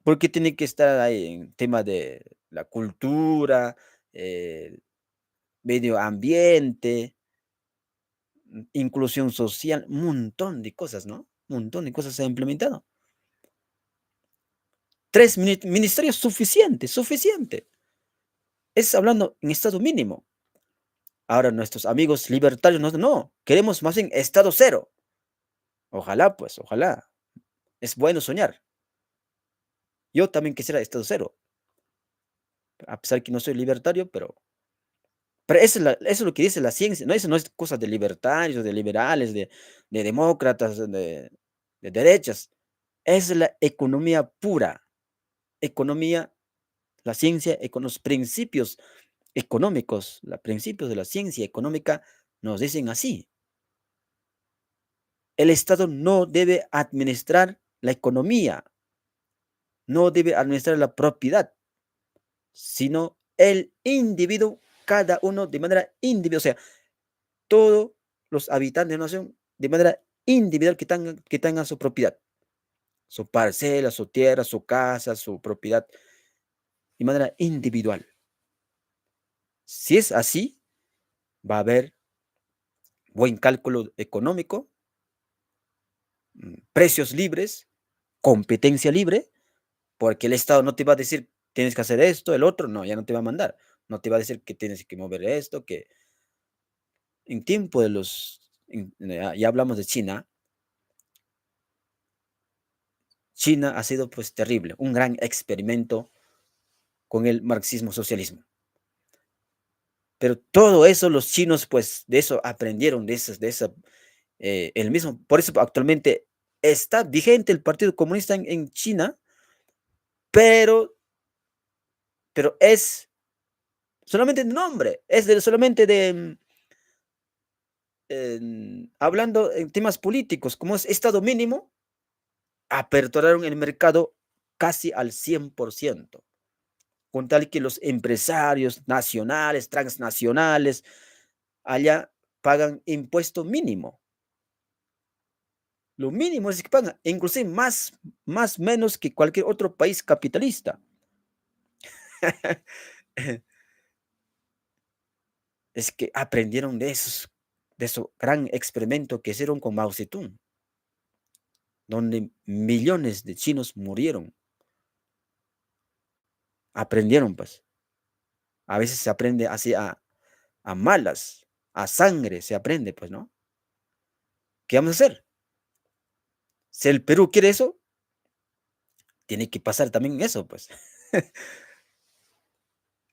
Porque tiene que estar ahí en tema de la cultura, eh, medio ambiente, inclusión social, un montón de cosas, ¿no? Un montón de cosas se ha implementado. Tres ministerios suficiente, suficiente. Es hablando en estado mínimo. Ahora nuestros amigos libertarios no, queremos más en estado cero. Ojalá, pues, ojalá. Es bueno soñar. Yo también quisiera estado cero, a pesar que no soy libertario, pero eso es lo que dice la ciencia, no, eso no es cosa de libertarios, de liberales, de demócratas, de derechas. Es la economía pura, economía, la ciencia, los principios económicos, los principios de la ciencia económica nos dicen así. El Estado no debe administrar la economía, no debe administrar la propiedad, sino el individuo, cada uno de manera individual, o sea, todos los habitantes de una nación de manera individual que tengan su propiedad, su parcela, su tierra, su casa, su propiedad, de manera individual. Si es así, va a haber buen cálculo económico, precios libres, competencia libre, porque el Estado no te va a decir, tienes que hacer esto, el otro, no, ya no te va a mandar. No te va a decir que tienes que mover esto, que en tiempo de ya hablamos de China. China ha sido pues terrible, un gran experimento con el marxismo-socialismo. Pero todo eso los chinos pues de eso aprendieron, el mismo, por eso actualmente está vigente el Partido Comunista en China, pero, pero es solamente de nombre, es solamente hablando en temas políticos, como es Estado mínimo, aperturaron el mercado casi al 100%, con tal que los empresarios nacionales, transnacionales, allá pagan impuesto mínimo. Lo mínimo es que pagan, inclusive más menos que cualquier otro país capitalista. Es que aprendieron de ese gran experimento que hicieron con Mao Zedong, donde millones de chinos murieron. Aprendieron, pues. A veces se aprende así a malas, a sangre se aprende, pues, ¿no? ¿Qué vamos a hacer? Si el Perú quiere eso, tiene que pasar también eso, pues.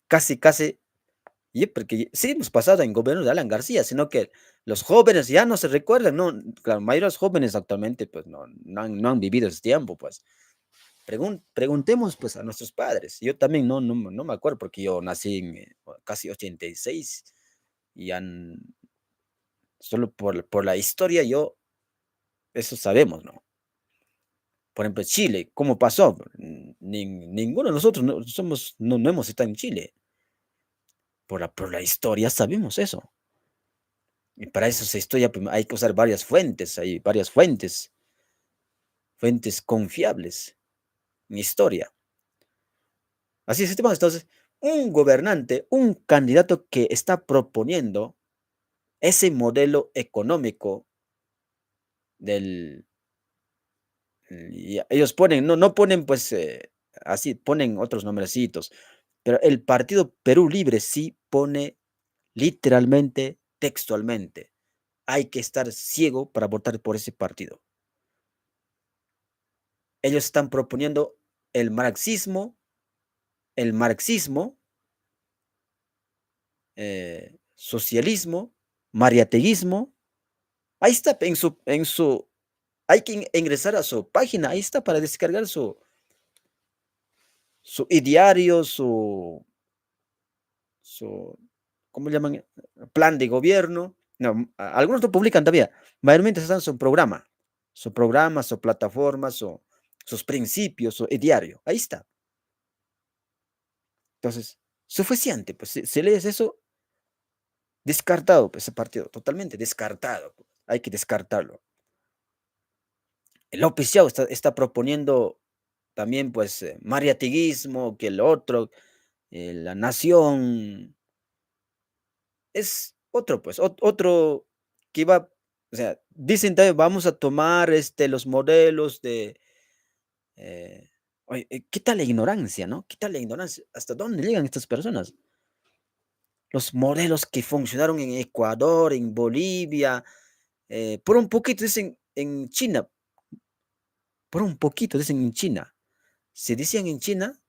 Casi, casi Y porque sí hemos pasado en gobierno de Alan García, sino que los jóvenes ya no se recuerdan, ¿no? La mayoría de los jóvenes actualmente, pues, no han vivido ese tiempo, pues. Preguntemos, pues, a nuestros padres. Yo también no me acuerdo, porque yo nací en casi 86, y solo por la historia, eso sabemos, ¿no? Por ejemplo, Chile, ¿cómo pasó? Ninguno de nosotros no hemos estado en Chile. Por la historia sabemos eso. Y para eso se estudia, pues, hay que usar varias fuentes confiables en historia. Así es, estimado. Entonces, un gobernante, un candidato que está proponiendo ese modelo económico del, y ellos ponen, no ponen, pues, así, ponen otros nombrecitos, pero el Partido Perú Libre sí pone literalmente, textualmente: hay que estar ciego para votar por ese partido. Ellos están proponiendo el marxismo, socialismo, mariateguismo. Ahí está, hay que ingresar a su página, ahí está para descargar su ideario, su, ¿cómo llaman? Plan de gobierno. No, algunos lo publican todavía, mayormente están su programa, su plataforma, sus principios, su ideario, ahí está. Entonces, suficiente, pues, si lees eso, descartado, pues, ese partido, totalmente descartado, pues, hay que descartarlo. El López Chao está proponiendo también, pues, mariateguismo, que el otro, la nación, es otro, pues, otro que va, o sea, dicen también: "Vamos a tomar, los modelos de", oye, ¿qué tal la ignorancia, no? ¿Qué tal la ignorancia? ¿Hasta dónde llegan estas personas? Los modelos que funcionaron en Ecuador, en Bolivia, por un poquito dicen en China, por un poquito dicen en China. Si decían en China,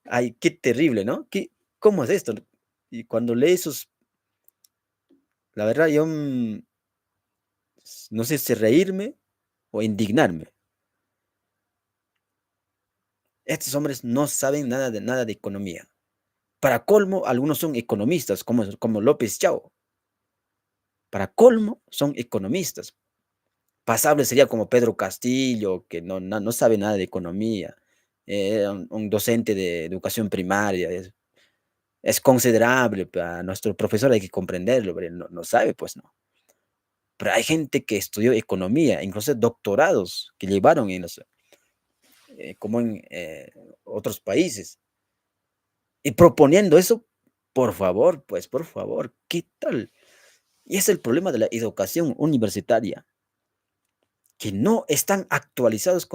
ay, qué terrible, ¿no? ¿Cómo es esto? Y cuando leí esos, la verdad, yo, no sé si reírme o indignarme. Estos hombres no saben nada de economía. Para colmo, algunos son economistas, como López Chao. Para colmo, son economistas. Pasable sería como Pedro Castillo, que no sabe nada de economía, un docente de educación primaria, es considerable para nuestro profesor, hay que comprenderlo, pero él no sabe, pues no. Pero hay gente que estudió economía, incluso doctorados que llevaron como en otros países, y proponiendo eso, por favor, pues, por favor, ¿qué tal? Y es el problema de la educación universitaria, que no están actualizados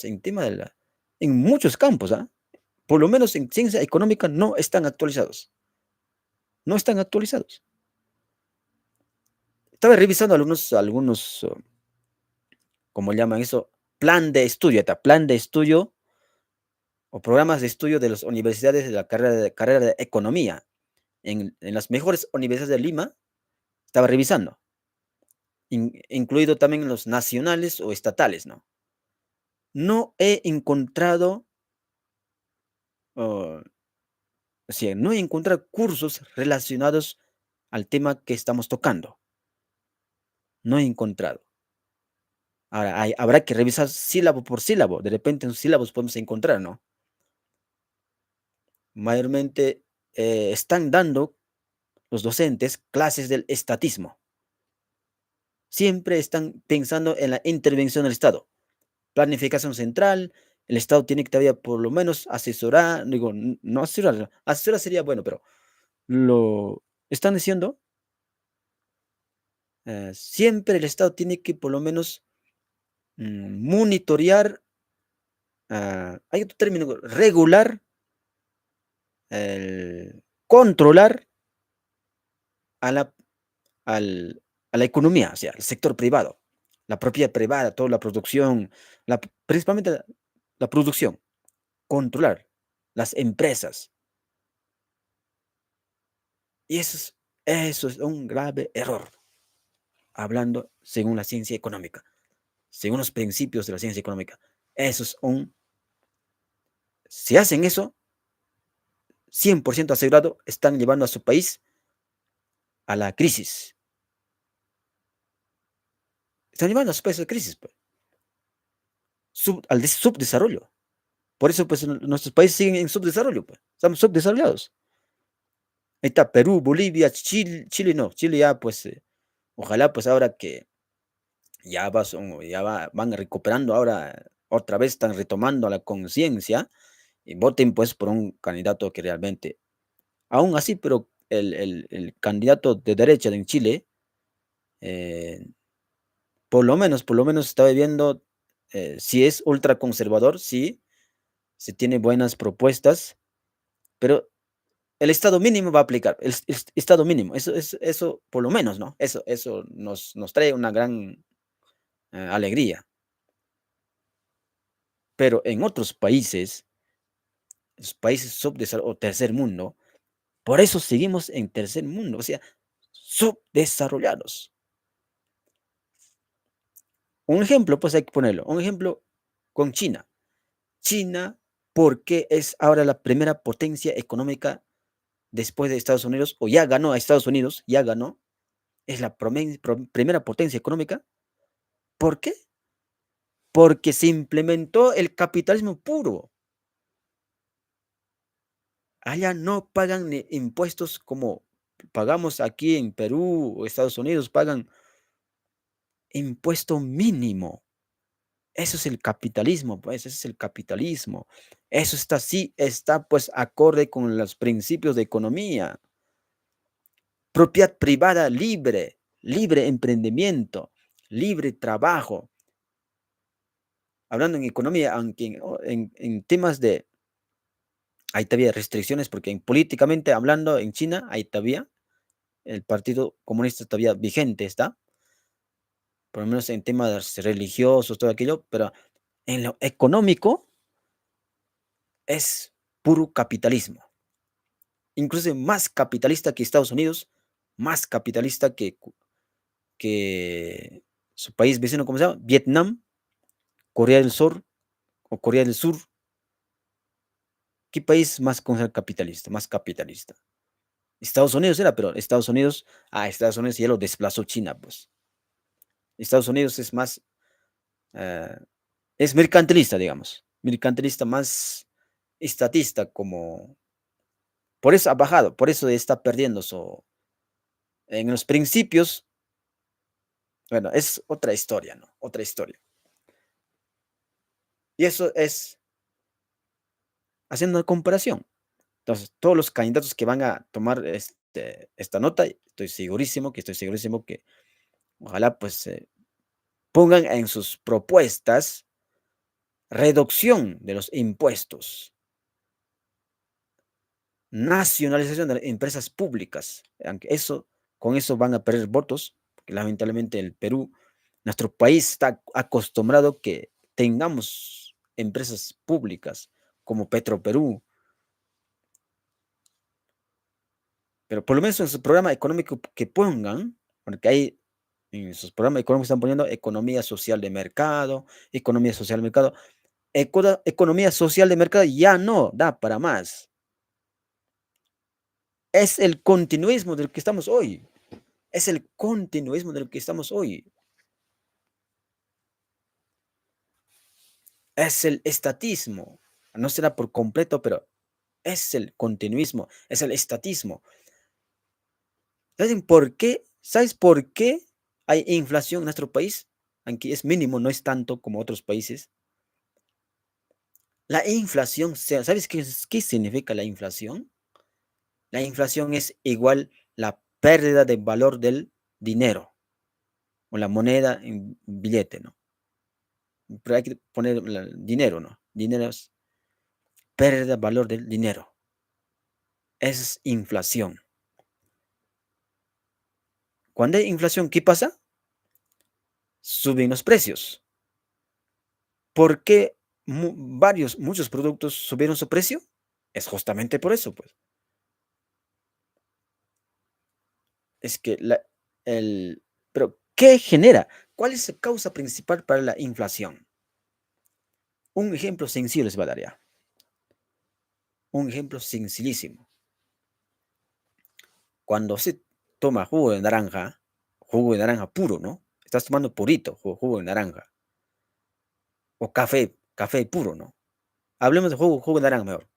en tema en muchos campos, ¿ah? Por lo menos en ciencia económica no están actualizados, no están actualizados. Estaba revisando ¿cómo llaman eso? Plan de estudio o programas de estudio de las universidades de la carrera de economía en las mejores universidades de Lima. Estaba revisando, incluido también los nacionales o estatales, ¿no? No he encontrado, oh, o sea, no he encontrado cursos relacionados al tema que estamos tocando. No he encontrado. Ahora, habrá que revisar sílabo por sílabo. De repente en sílabos podemos encontrar, ¿no? Mayormente están dando los docentes clases del estatismo. Siempre están pensando en la intervención del Estado. Planificación central, el Estado tiene que todavía por lo menos asesorar, digo, no asesorar, asesorar sería bueno, pero lo están diciendo, siempre el Estado tiene que por lo menos monitorear, hay otro término, regular, controlar a la, a la economía, o sea, el sector privado, la propiedad privada, toda la producción, principalmente la producción, controlar. las empresas. Y eso es un grave error, hablando según la ciencia económica, según los principios de la ciencia económica. Eso es si hacen eso, 100% asegurado, están llevando a su país a la crisis. Están llevando a su país a la crisis, pues, al subdesarrollo. Por eso, pues, nuestros países siguen en subdesarrollo, pues. Estamos subdesarrollados. Ahí está Perú, Bolivia, Chile no. Chile ya, pues, ojalá, pues, ahora que van recuperando ahora, otra vez están retomando la conciencia y voten, pues, por un candidato que realmente, aún así, pero el candidato de derecha en Chile, eh, por lo menos estaba viendo, si es ultraconservador, sí, si tiene buenas propuestas, pero el estado mínimo va a aplicar, el estado mínimo, eso por lo menos, ¿no? Eso nos trae una gran, alegría. Pero en otros países, los países subdesarrollados o tercer mundo, por eso seguimos en tercer mundo, o sea, subdesarrollados. Un ejemplo, pues hay que ponerlo, un ejemplo con China. China, ¿por qué es ahora la primera potencia económica después de Estados Unidos? O ya ganó a Estados Unidos, ya ganó, es la primera potencia económica. ¿Por qué? Porque se implementó el capitalismo puro. Allá no pagan ni impuestos como pagamos aquí en Perú o Estados Unidos, pagan impuesto mínimo. Eso es el capitalismo, pues, ese es el capitalismo. Eso está sí, está, pues, acorde con los principios de economía. Propiedad privada libre, libre emprendimiento, libre trabajo. Hablando en economía, aunque en temas de hay todavía restricciones, porque políticamente hablando en China, hay todavía el Partido Comunista todavía vigente está, por lo menos en temas religiosos, todo aquello, pero en lo económico es puro capitalismo. Incluso más capitalista que Estados Unidos, más capitalista que su país vecino, ¿cómo se llama? Vietnam, Corea del Sur o Corea del Sur. ¿Qué país más considerado capitalista? Más capitalista. Estados Unidos era, pero Estados Unidos ya lo desplazó China, pues. Estados Unidos es más, eh, es mercantilista, digamos. Mercantilista más estatista, como. Por eso ha bajado, por eso está perdiendo en los principios. Bueno, es otra historia, ¿no? Otra historia. Y eso es haciendo una comparación. Entonces, todos los candidatos que van a tomar esta nota, estoy segurísimo que ojalá pues pongan en sus propuestas reducción de los impuestos, nacionalización de las empresas públicas, aunque con eso van a perder votos, porque lamentablemente el Perú, nuestro país está acostumbrado que tengamos empresas públicas como Petroperú, pero por lo menos en su programa económico que pongan, porque hay en sus programas económicos están poniendo economía social de mercado, economía social de mercado ya no da para más. Es el continuismo del que estamos hoy. Es el continuismo del que estamos hoy. Es el estatismo. No será por completo, pero es el continuismo, es el estatismo. ¿Saben por qué? ¿Sabes por qué hay inflación en nuestro país? Aunque es mínimo, no es tanto como otros países. La inflación, ¿sabes qué significa la inflación? La inflación es igual la pérdida de valor del dinero o la moneda en billete, ¿no? Pero hay que poner dinero, ¿no? Dinero es pérdida de valor del dinero. Es inflación. Cuando hay inflación, ¿qué pasa? Suben los precios. ¿Por qué muchos productos subieron su precio? Es justamente por eso, pues. Es que pero, ¿qué genera? ¿Cuál es la causa principal para la inflación? Un ejemplo sencillo les va a dar ya. Un ejemplo sencillísimo. Cuando se toma jugo de naranja puro, ¿no? Estás tomando purito, jugo de naranja, o café puro, ¿no? Hablemos de jugo de naranja mejor.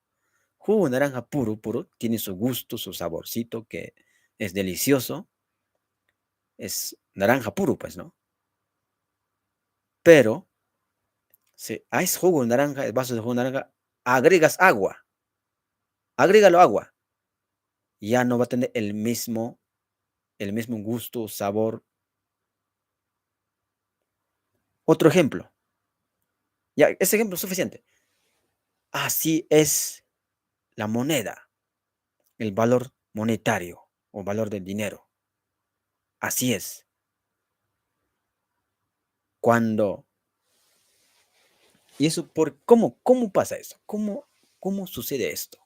Jugo de naranja puro, puro, tiene su gusto, su saborcito, que es delicioso, es naranja puro, pues, ¿no? Pero, si a ese jugo de naranja, el vaso de jugo de naranja, agregas agua, agrégalo agua, ya no va a tener el mismo gusto, sabor. Otro ejemplo, ya, ese ejemplo es suficiente. Así es la moneda, el valor monetario o valor del dinero. Así es. Cuando, y eso ¿cómo pasa eso? ¿Cómo sucede esto?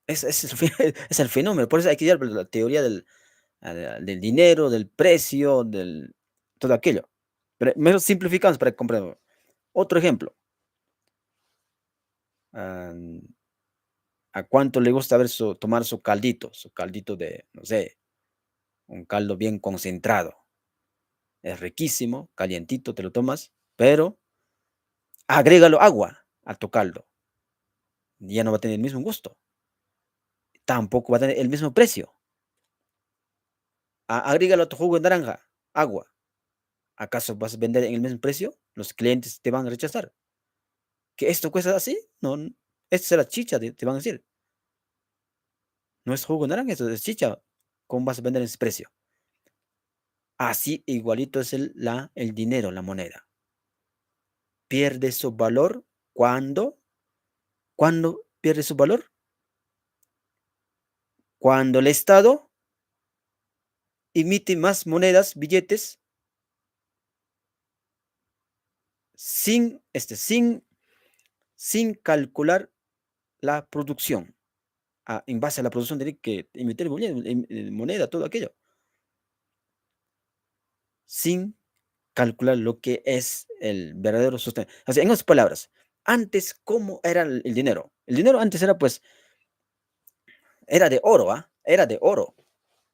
Es el fenómeno, por eso hay que ir la teoría del dinero, del precio, todo aquello. Pero mejor simplificamos para comprender. Otro ejemplo, ah, ¿a cuánto le gusta tomar su caldito de, no sé, un caldo bien concentrado? Es riquísimo, calientito, te lo tomas, pero agrégalo agua a tu caldo, ya no va a tener el mismo gusto, tampoco va a tener el mismo precio. Agrégalo a tu jugo de naranja, agua, ¿acaso vas a vender en el mismo precio? Los clientes te van a rechazar. ¿Que esto cuesta así? No, esto es la chicha, te van a decir. No es jugo de naranja, esto es chicha. ¿Cómo vas a vender en ese precio? Así igualito es el dinero, la moneda. Pierde su valor cuando, ¿cuándo pierde su valor? Cuando el Estado emite más monedas, billetes, sin calcular la producción. En base a la producción tiene que emitir moneda, todo aquello, sin calcular lo que es el verdadero sustento. O sea, en otras palabras, antes, ¿cómo era el dinero? El dinero antes era, pues, era de oro, ¿ah? Era de oro.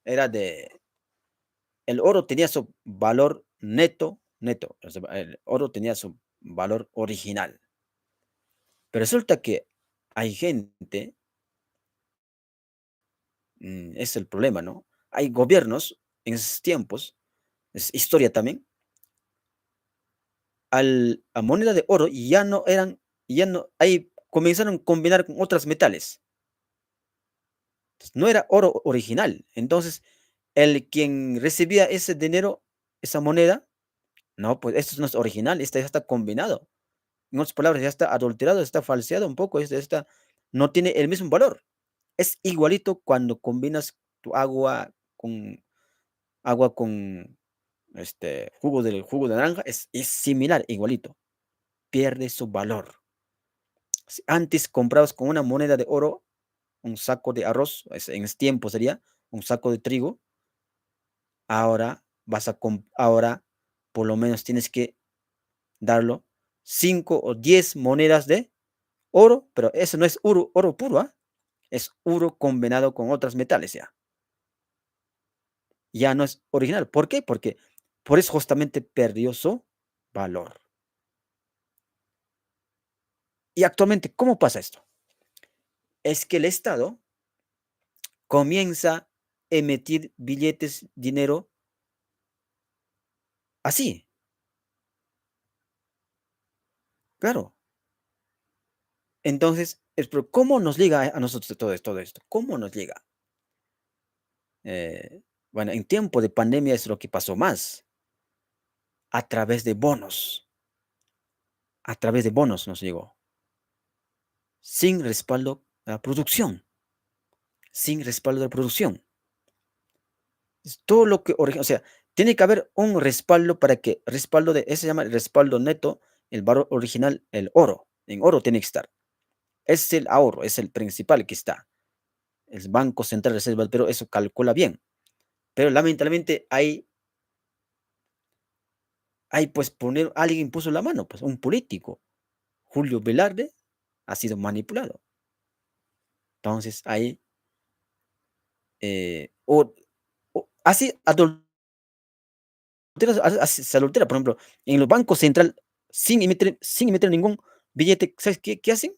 Era de, el oro tenía su valor neto, neto. O sea, el oro tenía su valor original. Pero resulta que hay gente, es el problema, ¿no? Hay gobiernos en esos tiempos, es historia también, a moneda de oro ahí comenzaron a combinar con otros metales. Entonces, no era oro original. Entonces, el quien recibía ese dinero, esa moneda, no, pues esto no es original, este ya está combinado. En otras palabras, ya está adulterado, está falseado un poco, no tiene el mismo valor. Es igualito cuando combinas tu agua con jugo de naranja, es similar, igualito. Pierde su valor. Si antes comprabas con una moneda de oro un saco de arroz, en ese tiempo sería un saco de trigo, ahora por lo menos tienes que darlo 5 o 10 monedas de oro, pero eso no es oro puro, ¿ah? Es oro combinado con otros metales ya. Ya no es original. ¿Por qué? Porque por eso justamente perdió su valor. Y actualmente, ¿cómo pasa esto? Es que el Estado comienza a emitir billetes, dinero así, claro. Entonces, pero ¿cómo nos liga a nosotros todo esto? ¿Cómo nos liga? Eh, bueno, en tiempo de pandemia es lo que pasó más, a través de bonos, a través de bonos nos llegó, sin respaldo a la producción, sin respaldo de la producción. Es todo lo que, o sea, tiene que haber un respaldo para que, respaldo de, ese se llama el respaldo neto, el valor original, el oro. En oro tiene que estar. Es el ahorro, es el principal que está. El Banco Central de Reserva del Perú eso calcula bien. Pero lamentablemente pues poner, alguien puso la mano, pues un político, Julio Velarde, ha sido manipulado. Entonces ahí, así se adultera, por ejemplo, en los bancos central, sin emitir ningún billete, ¿sabes qué hacen?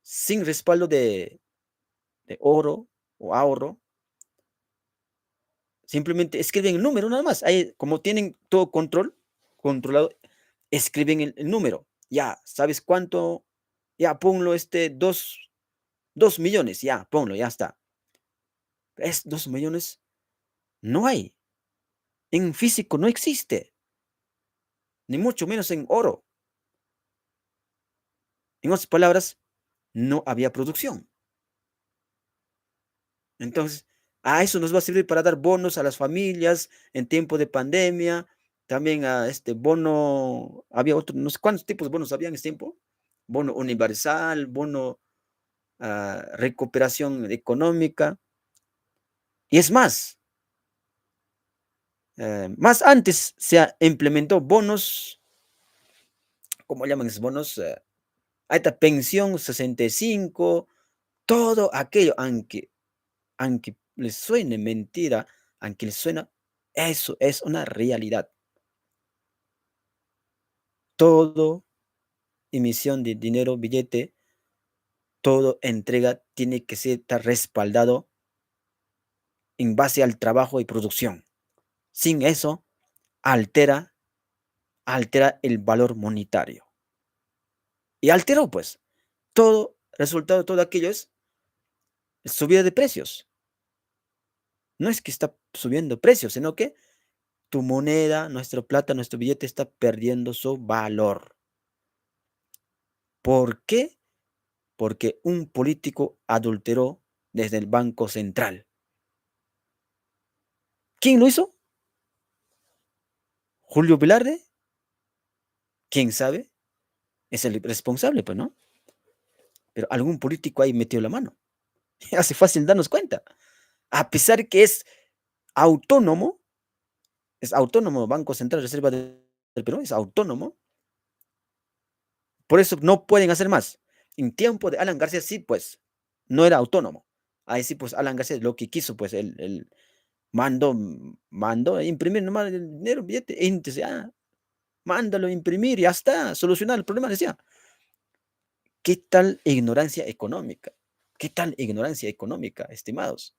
Sin respaldo de oro o ahorro, simplemente escriben el número nada más. Ahí, como tienen todo controlado, escriben el número. Ya, ¿sabes cuánto? Ya, ponlo 2 millones, ya, ponlo, ya está. Es 2 millones, no hay. En físico no existe, ni mucho menos en oro. En otras palabras, no había producción. Entonces, a eso nos va a servir para dar bonos a las familias en tiempo de pandemia. También a este bono, había otro, no sé cuántos tipos de bonos había en ese tiempo. Bono universal, bono recuperación económica. Y es más antes implementó bonos, ¿cómo llaman esos bonos? Ahí está, pensión 65, todo aquello, aunque les suene mentira, aunque les suena, eso es una realidad. Todo emisión de dinero, billete, todo entrega tiene que estar respaldado en base al trabajo y producción. Sin eso, altera, altera el valor monetario. Y alteró, pues, todo, resultado de todo aquello es subida de precios. No es que está subiendo precios, sino que tu moneda, nuestra plata, nuestro billete está perdiendo su valor. ¿Por qué? Porque un político adulteró desde el Banco Central. ¿Quién lo hizo? ¿Julio Velarde? ¿Quién sabe? Es el responsable, pues, ¿no? Pero algún político ahí metió la mano. Hace fácil darnos cuenta. A pesar que autónomo, es autónomo, Banco Central Reserva del Perú, es autónomo. Por eso no pueden hacer más. En tiempo de Alan García sí, pues, no era autónomo. Ahí sí, pues, Alan García lo que quiso, pues, él mandó a imprimir nomás el dinero, billete, y entonces, mándalo a imprimir y ya está, solucionar el problema, decía. ¿Qué tal ignorancia económica? ¿Qué tal ignorancia económica, estimados?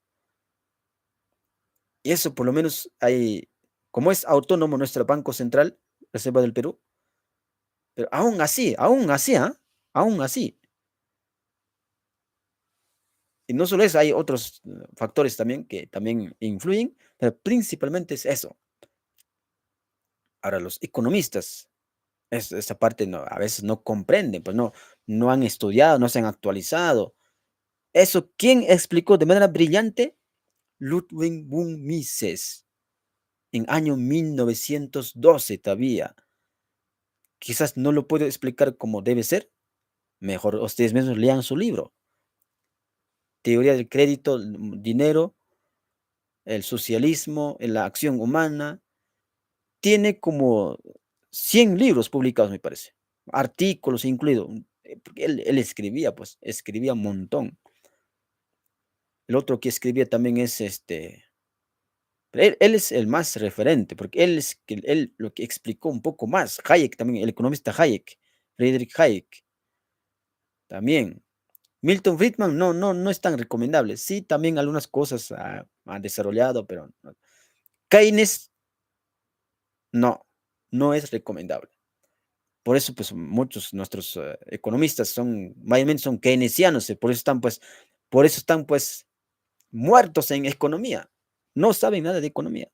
Y eso por lo menos hay, como es autónomo nuestro Banco Central, Reserva del Perú, pero aún así, aún así. Y no solo eso, hay otros factores también que también influyen, pero principalmente es eso. Ahora, los economistas, esa parte a veces no comprenden, pues no han estudiado, no se han actualizado. Eso, ¿quién explicó de manera brillante? Ludwig von Mises, en año 1912 todavía. Quizás no lo puedo explicar como debe ser. Mejor ustedes mismos lean su libro. Teoría del crédito, dinero, el socialismo, la acción humana. Tiene como 100 libros publicados, me parece. Artículos incluidos. Porque él escribía, pues, escribía un montón. El otro que escribía también es él es el más referente, porque él lo que explicó un poco más. Hayek también, el economista Hayek, Friedrich Hayek, también. Milton Friedman no es tan recomendable. Sí, también algunas cosas ha desarrollado, pero no. Keynes, no, no es recomendable. Por eso, pues, muchos nuestros economistas mayormente son keynesianos, por eso están, pues, muertos en economía. No saben nada de economía.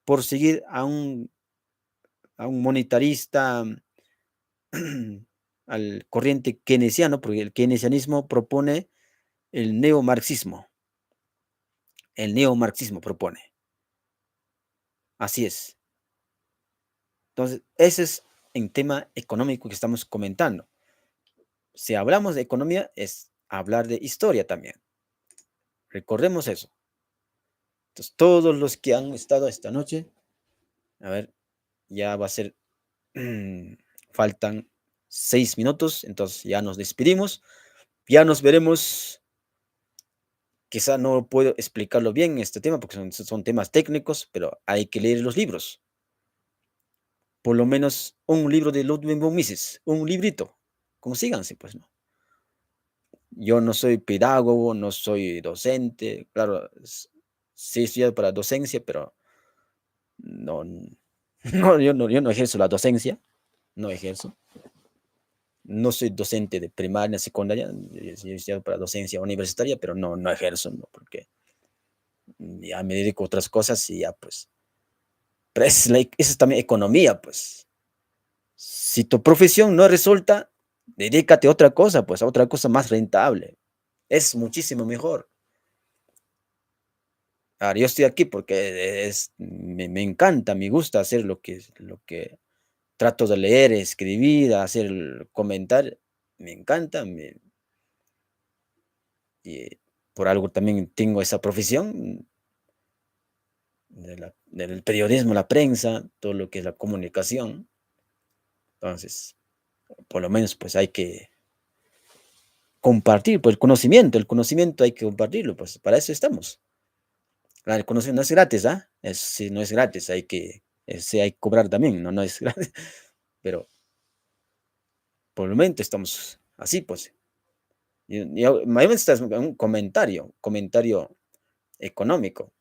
Por seguir a un monetarista, al corriente keynesiano, porque el keynesianismo propone el neomarxismo. El neomarxismo propone. Así es. Entonces, ese es en tema económico que estamos comentando. Si hablamos de economía, es hablar de historia también. Recordemos eso. Entonces, todos los que han estado esta noche, a ver, ya va a ser, faltan 6 minutos, entonces ya nos despedimos. Ya nos veremos. Quizá no puedo explicarlo bien en este tema porque son temas técnicos, pero hay que leer los libros. Por lo menos un libro de Ludwig von Mises, un librito. Consíganse, pues, ¿no? Yo no soy pedagogo, no soy docente, claro, sí he estudiado para docencia, pero no, no, yo no ejerzo la docencia, no ejerzo. No soy docente de primaria, secundaria, sí he estudiado para docencia universitaria, pero no ejerzo, ¿no? Porque ya me dedico a otras cosas y ya, pues, pero eso es también economía, pues. Si tu profesión no resulta, dedícate a otra cosa, pues, a otra cosa más rentable. Es muchísimo mejor. Ahora, yo estoy aquí porque me encanta, me gusta hacer lo que trato de leer, escribir, hacer, comentar. Me encanta. Y por algo también tengo esa profesión del periodismo, la prensa, todo lo que es la comunicación. Entonces, por lo menos, pues hay que compartir, pues el conocimiento hay que compartirlo, pues para eso estamos. Claro, el conocimiento no es gratis, ¿ah? Si no es gratis, sí hay que cobrar también, no es gratis, pero por el momento estamos así, pues. Mayormente está un comentario económico,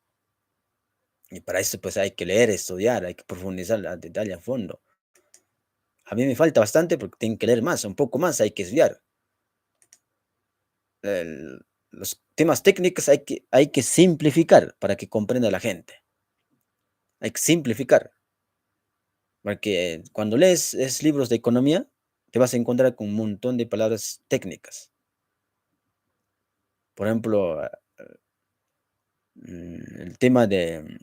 y para eso pues hay que leer, estudiar, hay que profundizar a detalle a fondo. A mí me falta bastante porque tengo que leer más, un poco más hay que estudiar. Los temas técnicos hay que simplificar para que comprenda la gente. Hay que simplificar, porque cuando lees libros de economía, te vas a encontrar con un montón de palabras técnicas. Por ejemplo, el tema de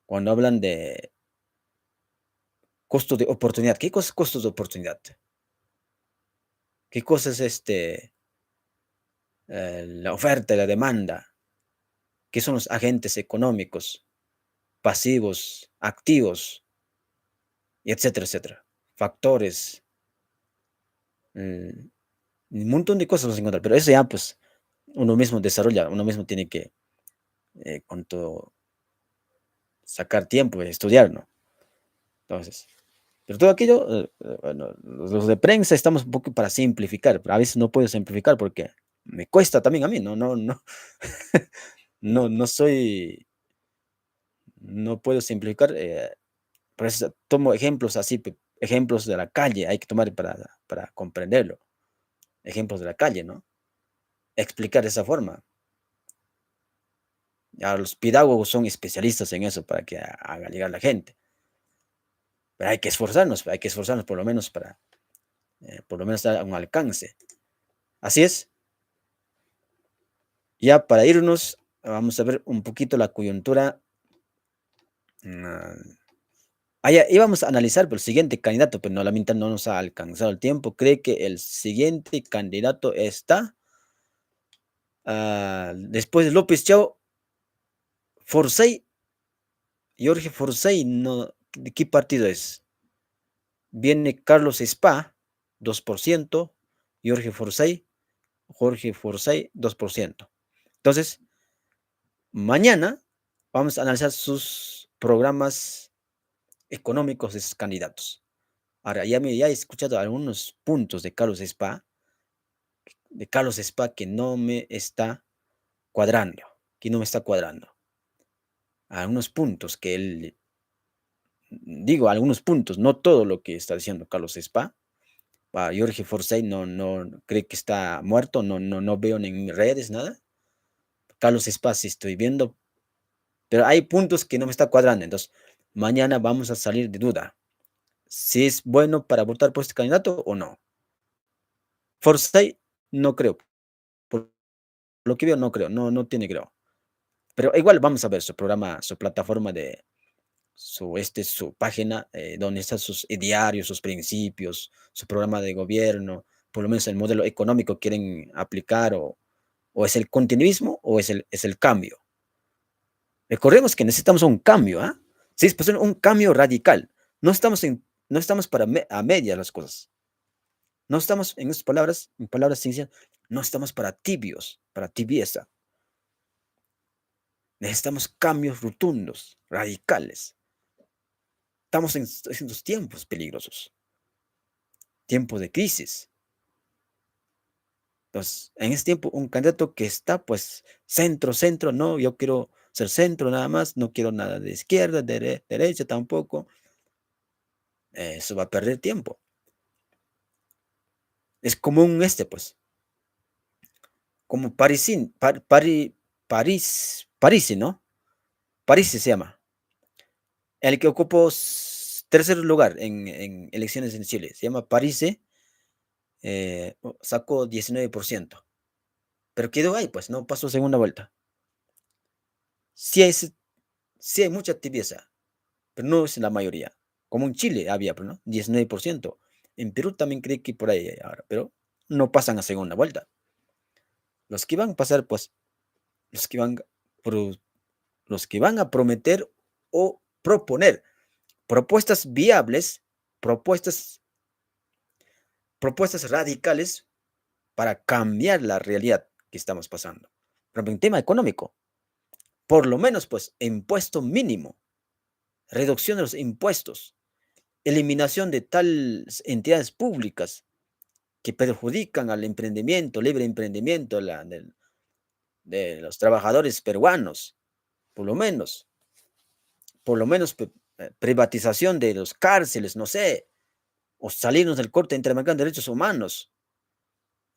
cuando hablan de costos de oportunidad. ¿Qué cosa es costos de oportunidad? ¿Qué cosa es la oferta y la demanda? ¿Qué son los agentes económicos, pasivos, activos, y etcétera, etcétera? Factores, un montón de cosas vas a encontrar, pero eso ya pues uno mismo desarrolla, uno mismo tiene que con todo sacar tiempo de estudiar, ¿no? Entonces, pero todo aquello, bueno, los de prensa estamos un poco para simplificar, pero a veces no puedo simplificar porque me cuesta también a mí, no, no soy, no puedo simplificar, por eso tomo ejemplos así, ejemplos de la calle, hay que tomar para comprenderlo, ejemplos de la calle, ¿no? Explicar de esa forma. Ya los pedagogos son especialistas en eso para que haga llegar la gente. Pero hay que esforzarnos por lo menos dar un alcance. Así es. Ya para irnos, vamos a ver un poquito la coyuntura. Íbamos a analizar por el siguiente candidato, pero no, la mitad no nos ha alcanzado el tiempo. Cree que el siguiente candidato está después de López Chao, Forsyth, Jorge Forsyth, no, ¿de qué partido es? Viene Carlos Spa, 2%, Jorge Forsyth, 2%. Entonces, mañana vamos a analizar sus programas económicos de sus candidatos. Ahora, ya he escuchado algunos puntos de Carlos Spa que no me está cuadrando, Algunos puntos que él, digo, algunos puntos, no todo lo que está diciendo Carlos Spa. Jorge Forsyth no cree que está muerto, no veo ni en mis redes nada. Carlos Spa sí estoy viendo, pero hay puntos que no me está cuadrando. Entonces, mañana vamos a salir de duda si es bueno para votar por este candidato o no. Forsyth no creo, por lo que veo no creo, no tiene creo. Pero igual vamos a ver su programa, su plataforma su página donde están sus idearios, sus principios, su programa de gobierno, por lo menos el modelo económico quieren aplicar, o es el continuismo o es el cambio. Recordemos que necesitamos un cambio, ¿ah? Sí, pues un cambio radical. No estamos para a medias las cosas. No estamos, en palabras sencillas, no estamos para tibios, para tibieza. Necesitamos cambios rotundos, radicales. Estamos en estos tiempos peligrosos, tiempos de crisis. Entonces, en este tiempo, un candidato que está, pues, centro, centro, no, yo quiero ser centro nada más, no quiero nada de izquierda, derecha tampoco, eso va a perder tiempo. Es como pues, como París, ¿no? París se llama, el que ocupó tercer lugar en elecciones en Chile, se llama París, sacó 19%, pero quedó ahí, pues, no pasó segunda vuelta. Sí hay, sí hay mucha tibieza, pero no es la mayoría. Como en Chile había, pues, ¿no? 19%. En Perú también creí que por ahí ahora, pero no pasan a segunda vuelta. Los que van a pasar, pues, los que van, pro- los que van a prometer o proponer propuestas viables, propuestas, propuestas radicales para cambiar la realidad que estamos pasando. Pero en tema económico, por lo menos, pues, impuesto mínimo, reducción de los impuestos, eliminación de tales entidades públicas que perjudican al emprendimiento, libre emprendimiento de los trabajadores peruanos, por lo menos, privatización de los cárceles, no sé, o salirnos del corte intermercado de derechos humanos,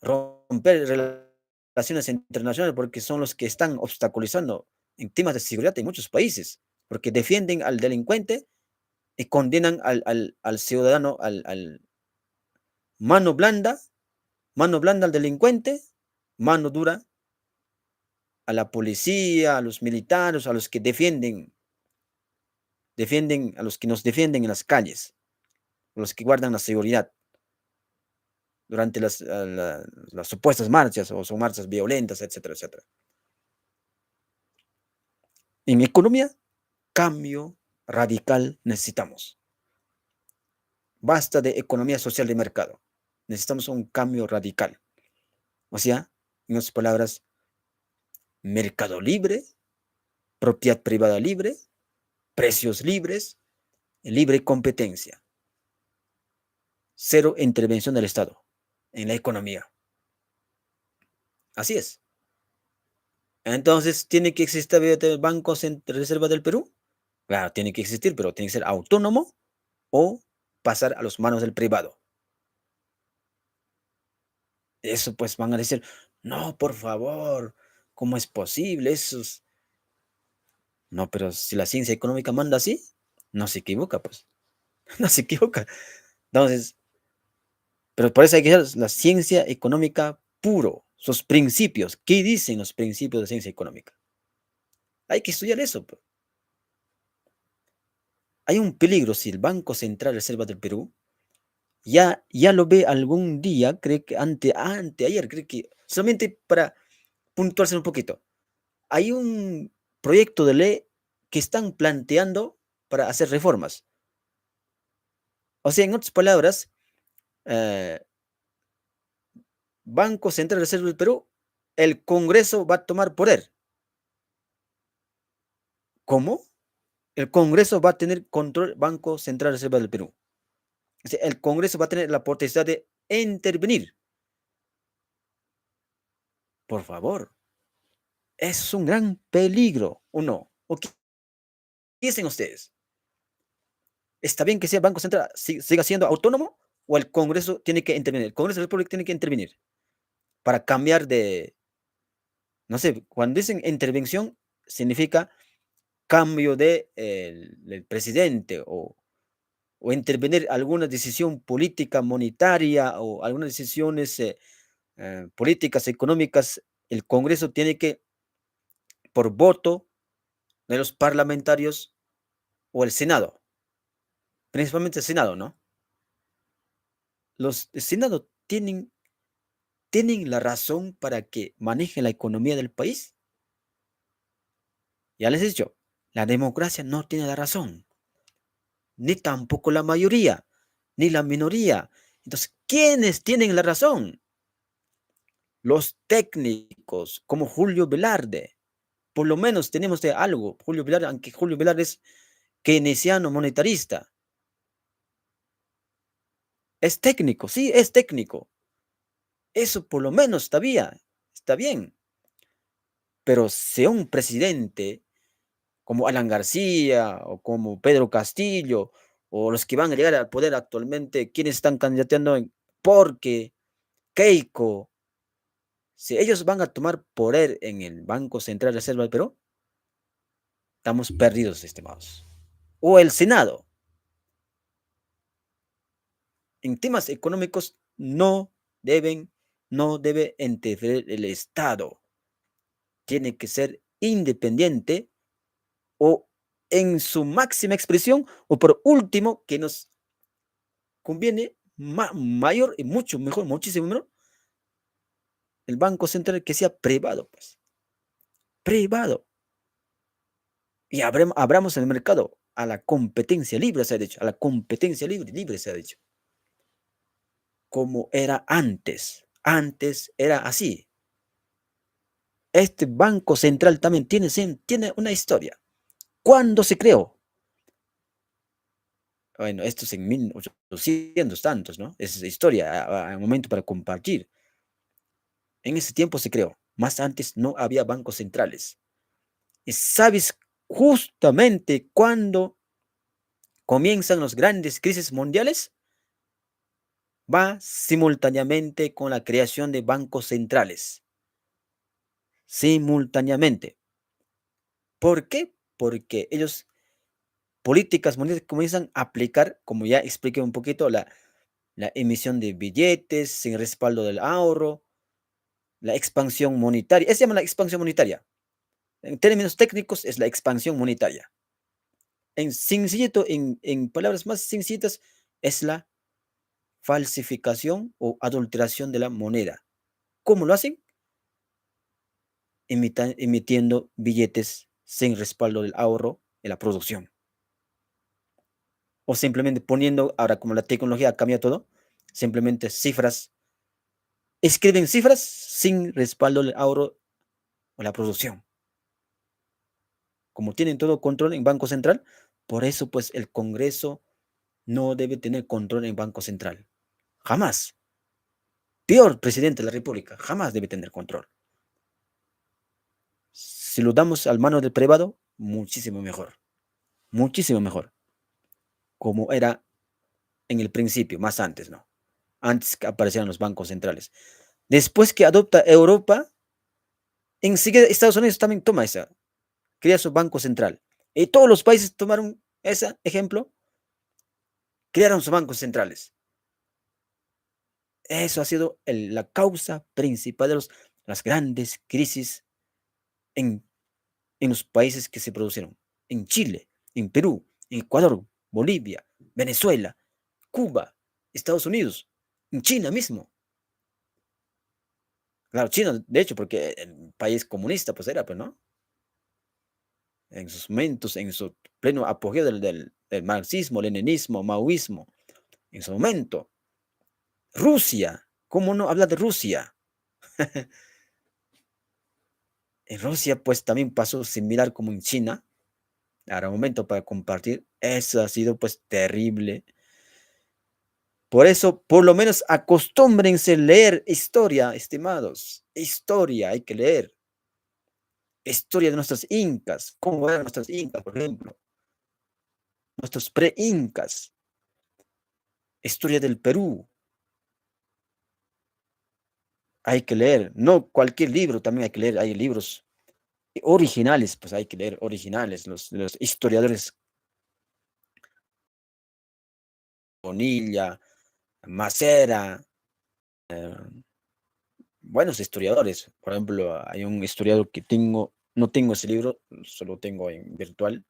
romper relaciones internacionales porque son los que están obstaculizando en temas de seguridad en muchos países, porque defienden al delincuente y condenan al ciudadano, mano blanda, mano blanda al delincuente, mano dura a la policía, a los militares, a los que a los que nos defienden en las calles, a los que guardan la seguridad durante las supuestas marchas o son marchas violentas, etcétera, etcétera. En economía, cambio radical necesitamos. Basta de economía social de mercado. Necesitamos un cambio radical. O sea, en otras palabras, mercado libre, propiedad privada libre, precios libres, libre competencia. Cero intervención del Estado en la economía. Así es. Entonces, ¿tiene que existir el Banco de Reserva del Perú? Claro, tiene que existir, pero tiene que ser autónomo o pasar a las manos del privado. Eso pues van a decir, no, por favor, ¿cómo es posible? No, pero si la ciencia económica manda así, no se equivoca, pues, no se equivoca. Entonces, pero por eso hay que ser la ciencia económica puro, sus principios. ¿Qué dicen los principios de ciencia económica? Hay que estudiar eso, pues. Hay un peligro si el Banco Central Reserva del Perú ya lo ve algún día, creo que anteayer, creo que, solamente para puntuarse un poquito. Hay un proyecto de ley que están planteando para hacer reformas. O sea, en otras palabras, eh, Banco Central Reserva del Perú, el Congreso va a tomar poder. ¿Cómo? El Congreso va a tener control Banco Central Reserva del Perú. O sea, el Congreso va a tener la potestad de intervenir. Por favor, es un gran peligro, ¿o no? ¿O qué dicen ustedes? ¿Está bien que sea Banco Central siga siendo autónomo o el Congreso tiene que intervenir? El Congreso de la República tiene que intervenir para cambiar no sé, cuando dicen intervención, significa cambio del presidente o intervenir alguna decisión política monetaria o algunas decisiones políticas económicas. El Congreso tiene que, por voto de los parlamentarios, o el Senado, principalmente el Senado, ¿no? El Senado tienen la razón para que manejen la economía del país. Ya les he dicho, la democracia no tiene la razón, ni tampoco la mayoría, ni la minoría. Entonces, ¿quiénes tienen la razón? Los técnicos, como Julio Velarde. Por lo menos tenemos de algo, Julio Velarde, aunque Julio Velarde es keynesiano monetarista. Es técnico, sí, es técnico. Eso por lo menos está bien. Pero si un presidente como Alan García o como Pedro Castillo o los que van a llegar al poder actualmente, quienes están candidateando porque Keiko, si ellos van a tomar poder en el Banco Central de Reserva del Perú, estamos perdidos, estimados. O el Senado, en temas económicos deben, no debe interferir el Estado. Tiene que ser independiente o en su máxima expresión, o por último, que nos conviene mayor y mucho mejor, muchísimo mejor, el Banco Central que sea privado, pues, privado. Y abramos el mercado a la competencia libre, se ha dicho, a la competencia libre, libre se ha dicho, como era antes. Antes era así. Este Banco Central también tiene una historia. ¿Cuándo se creó? Bueno, esto es en 1800 tantos, ¿no? Es historia, un momento para compartir. En ese tiempo se creó. Más antes no había bancos centrales. ¿Y sabes justamente cuándo comienzan las grandes crisis mundiales? Va simultáneamente con la creación de bancos centrales. Simultáneamente. ¿Por qué? Porque ellos, políticas mundiales, comienzan a aplicar, como ya expliqué un poquito, la emisión de billetes sin respaldo del ahorro, la expansión monetaria. Eso se llama la expansión monetaria. En términos técnicos, es la expansión monetaria. En palabras más sencillas, es la falsificación o adulteración de la moneda. ¿Cómo lo hacen? Emitiendo billetes sin respaldo del ahorro en la producción. O simplemente poniendo, ahora como la tecnología cambia todo, simplemente cifras, escriben cifras sin respaldo del ahorro o la producción. Como tienen todo control en Banco Central, por eso pues el Congreso no debe tener control en Banco Central. Jamás. Peor presidente de la República, jamás debe tener control. Si lo damos al mano del privado, muchísimo mejor. Muchísimo mejor. Como era en el principio, más antes, ¿no? Antes que aparecieran los bancos centrales. Después que adopta Europa, enseguida Estados Unidos también toma crea su banco central. Y todos los países tomaron ese ejemplo, crearon sus bancos centrales. Eso ha sido la causa principal de las grandes crisis en, en los países que se produjeron. En Chile, en Perú, en Ecuador, Bolivia, Venezuela, Cuba, Estados Unidos, en China mismo. Claro, China, de hecho, porque el país comunista, pues era, pues, ¿no? En sus momentos, en su pleno apogeo del marxismo, leninismo, maoísmo, en su momento. Rusia, ¿cómo no habla de Rusia? En Rusia, pues también pasó similar como en China. Ahora, momento para compartir. Eso ha sido, pues, terrible. Por eso, por lo menos acostúmbrense a leer historia, estimados. Historia, hay que leer. Historia de nuestros incas. ¿Cómo eran nuestros incas, por ejemplo? Nuestros pre-incas. Historia del Perú. Hay que leer. No cualquier libro, también hay que leer. Hay libros originales, pues hay que leer originales. Los historiadores Bonilla, Macera, eh, buenos historiadores. Por ejemplo, hay un historiador que no tengo ese libro, solo tengo en virtual.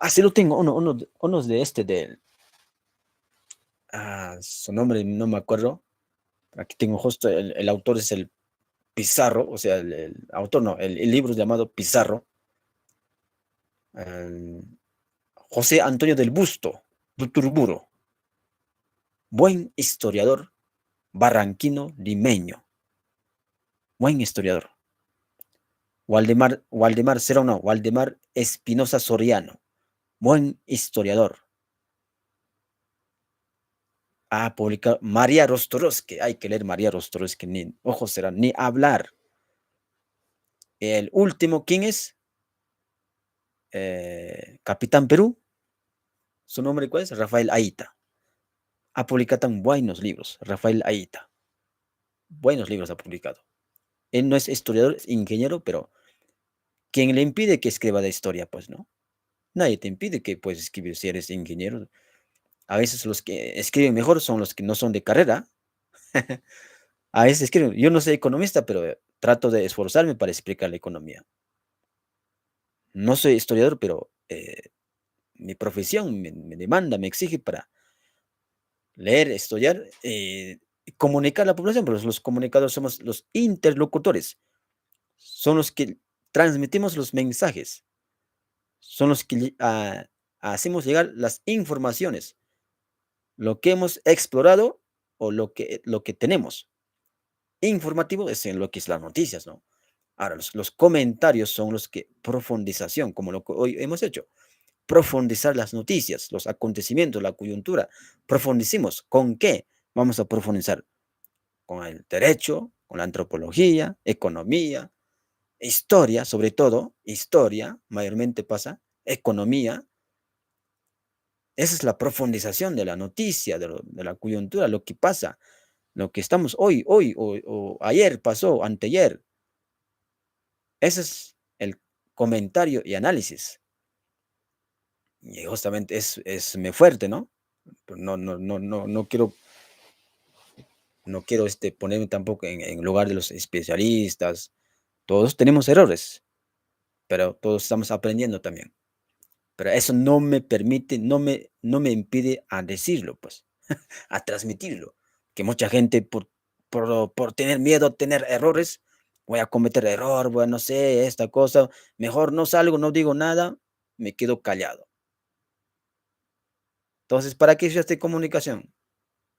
Sí lo tengo, unos de su nombre no me acuerdo. Aquí tengo justo, el autor es el Pizarro, o sea, el autor no, el libro es llamado Pizarro. em, José Antonio del Busto, Tuturburo, buen historiador barranquino limeño, buen historiador. Waldemar Serrano, Waldemar Espinosa Soriano, buen historiador. Publicado María Rostorowski, hay que leer María Rostorowski, ni ojos serán, ni hablar. El último, ¿quién es? Capitán Perú, ¿su nombre cuál es? Rafael Aita. Ha publicado tan buenos libros, Rafael Aita. Buenos libros ha publicado. Él no es historiador, es ingeniero, pero ¿quién le impide que escriba de historia? Pues no. Nadie te impide que puedes escribir si eres ingeniero. A veces los que escriben mejor son los que no son de carrera. A veces escriben. Yo no soy economista, pero trato de esforzarme para explicar la economía. No soy historiador, pero mi profesión me demanda, me exige para leer, estudiar y comunicar a la población, pero los comunicadores somos los interlocutores, son los que transmitimos los mensajes, son los que hacemos llegar las informaciones, lo que hemos explorado o lo que tenemos. Informativo es en lo que es las noticias, ¿no? Ahora, los comentarios son los que profundización, como lo que hoy hemos hecho. Profundizar las noticias, los acontecimientos, la coyuntura. Profundicemos. ¿Con qué vamos a profundizar? Con el derecho, con la antropología, economía, historia, sobre todo, historia, mayormente pasa, economía. Esa es la profundización de la noticia, de la coyuntura, lo que pasa, lo que estamos hoy o ayer pasó, anteayer. Ese es el comentario y análisis. Y justamente es muy fuerte, ¿no? Pero no quiero ponerme tampoco en lugar de los especialistas. Todos tenemos errores, pero todos estamos aprendiendo también. Pero eso no me permite, no me impide a decirlo, pues, a transmitirlo. Que mucha gente por tener miedo a tener errores, voy a cometer error, bueno, no sé, esta cosa, mejor no salgo, no digo nada, me quedo callado. Entonces, ¿para qué es esta comunicación?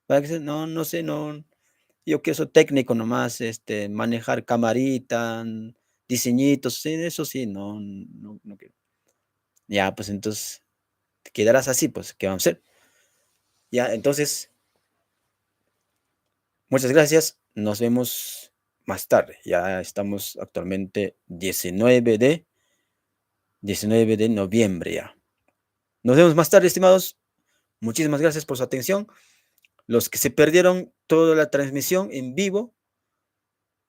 ¿Para qué? No sé, no. Yo que soy técnico nomás, manejar camarita, diseñitos, sí, eso sí, no quiero. Ya, pues entonces te quedarás así, pues, ¿qué vamos a hacer? Ya, entonces, muchas gracias. Nos vemos más tarde. Ya estamos actualmente 19 de noviembre ya. Nos vemos más tarde, estimados. Muchísimas gracias por su atención. Los que se perdieron toda la transmisión en vivo,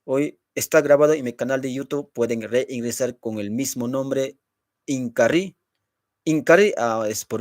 hoy está grabado en mi canal de YouTube. Pueden reingresar con el mismo nombre, Incarri. Incarri es por